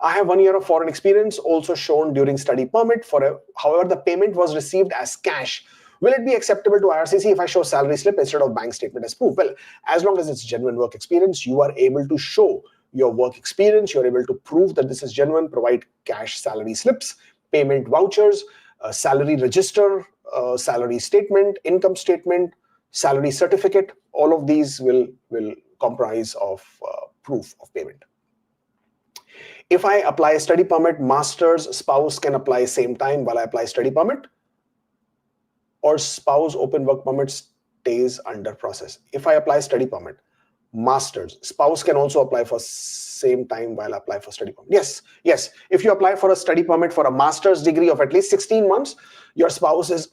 I have 1 year of foreign experience also shown during study permit. However, the payment was received as cash. Will it be acceptable to IRCC if I show salary slip instead of bank statement as proof? Well, as long as it's genuine work experience, you are able to show your work experience. You're able to prove that this is genuine, provide cash salary slips, payment vouchers, salary register, salary statement, income statement, salary certificate. All of these will comprise of proof of payment. If I apply a study permit, master's spouse can apply same time while I apply study permit, or spouse open work permit stays under process. If I apply study permit, master's spouse can also apply for same time while I apply for study permit. Yes. If you apply for a study permit for a master's degree of at least 16 months, your spouse is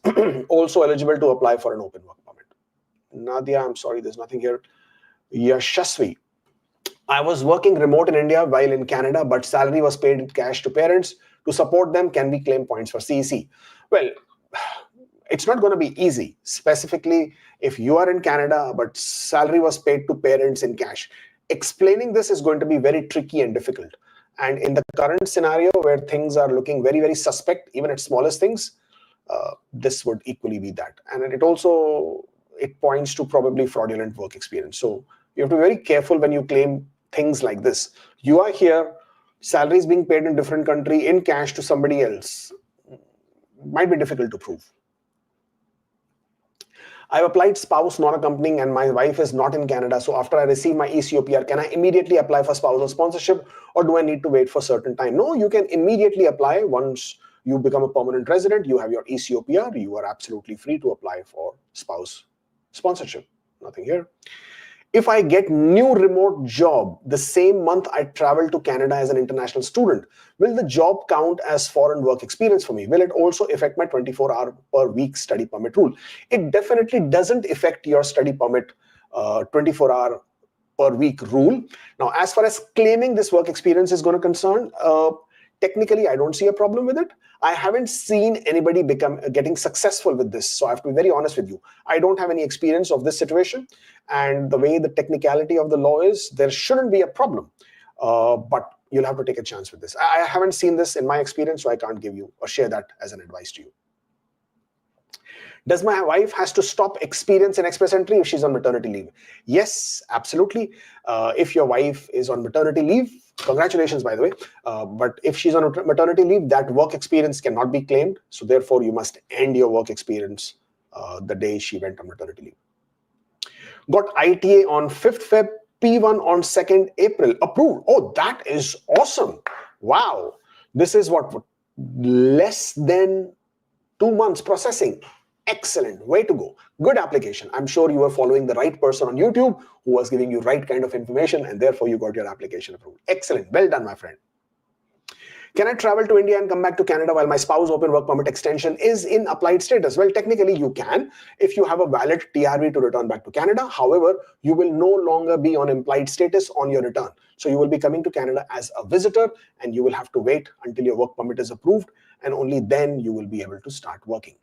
also eligible to apply for an open work permit. Nadia, I'm sorry, there's nothing here. Yashasvi. I was working remote in India while in Canada, but salary was paid in cash to parents. To support them, can we claim points for CEC? Well, it's not going to be easy, specifically if you are in Canada, but salary was paid to parents in cash. Explaining this is going to be very tricky and difficult. And in the current scenario where things are looking very, very suspect, even at smallest things, this would equally be that. And it points to probably fraudulent work experience. So you have to be very careful when you claim things like this. You are here, salary is being paid in different country in cash to somebody else. Might be difficult to prove. I've applied spouse non-accompanying and my wife is not in Canada. So after I receive my ECOPR, can I immediately apply for spousal sponsorship, or do I need to wait for a certain time? No, you can immediately apply. Once you become a permanent resident, you have your ECOPR, you are absolutely free to apply for spouse sponsorship. Nothing here. If I get new remote job the same month I travel to Canada as an international student, will the job count as foreign work experience for me? Will it also affect my 24-hour per week study permit rule? It definitely doesn't affect your study permit 24-hour per week rule. Now, as far as claiming this work experience is going to concern, technically, I don't see a problem with it. I haven't seen anybody getting successful with this. So I have to be very honest with you. I don't have any experience of this situation. And the way the technicality of the law is, there shouldn't be a problem. but you'll have to take a chance with this. I haven't seen this in my experience, so I can't give you or share that as an advice to you. Does my wife has to stop experience in express entry if she's on maternity leave? Yes, absolutely. If your wife is on maternity leave, congratulations, by the way. But if she's on maternity leave, that work experience cannot be claimed. So therefore, you must end your work experience the day she went on maternity leave. Got ITA on 5th Feb, P1 on 2nd April. Approved. Oh, that is awesome. Wow. This is what? Less than 2 months processing. Excellent. Way to go. Good application. I'm sure you were following the right person on YouTube who was giving you right kind of information, and therefore you got your application approved. Excellent. Well done, my friend. Can I travel to India and come back to Canada while my spouse open work permit extension is in applied status? Well, technically you can if you have a valid TRV to return back to Canada. However, you will no longer be on implied status on your return. So you will be coming to Canada as a visitor, and you will have to wait until your work permit is approved, and only then you will be able to start working.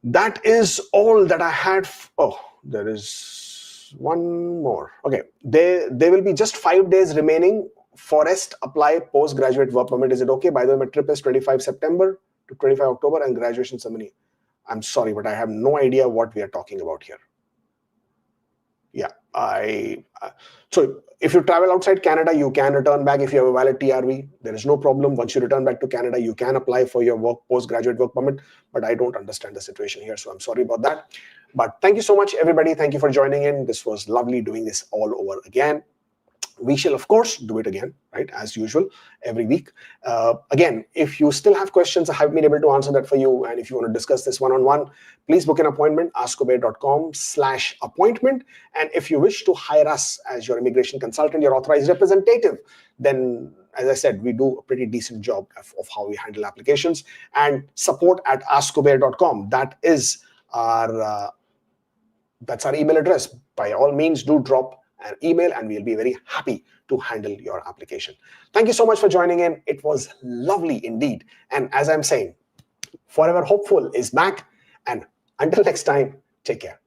That is all that I had. Oh, there is one more. Okay, there will be just 5 days remaining. Forest apply postgraduate work permit. Is it okay? By the way, my trip is 25 September to 25 October and graduation ceremony. I'm sorry, but I have no idea what we are talking about here. Yeah, so if you travel outside Canada, you can return back if you have a valid TRV. There is no problem. Once you return back to Canada, you can apply for your postgraduate work permit. But I don't understand the situation here, so I'm sorry about that. But thank you so much, everybody. Thank you for joining in. This was lovely doing this all over again. We shall, of course, do it again, right, as usual, every week. Again, if you still have questions, I have been able to answer that for you. And if you want to discuss this one-on-one, please book an appointment, askkubeir.com/appointment. And if you wish to hire us as your immigration consultant, your authorized representative, then, as I said, we do a pretty decent job of how we handle applications. And support@askkubeir.com. That is that's our email address. By all means, do drop an email and we'll be very happy to handle your application. Thank you so much for joining in. It was lovely indeed. And as I'm saying, Forever Hopeful is back. And until next time, take care.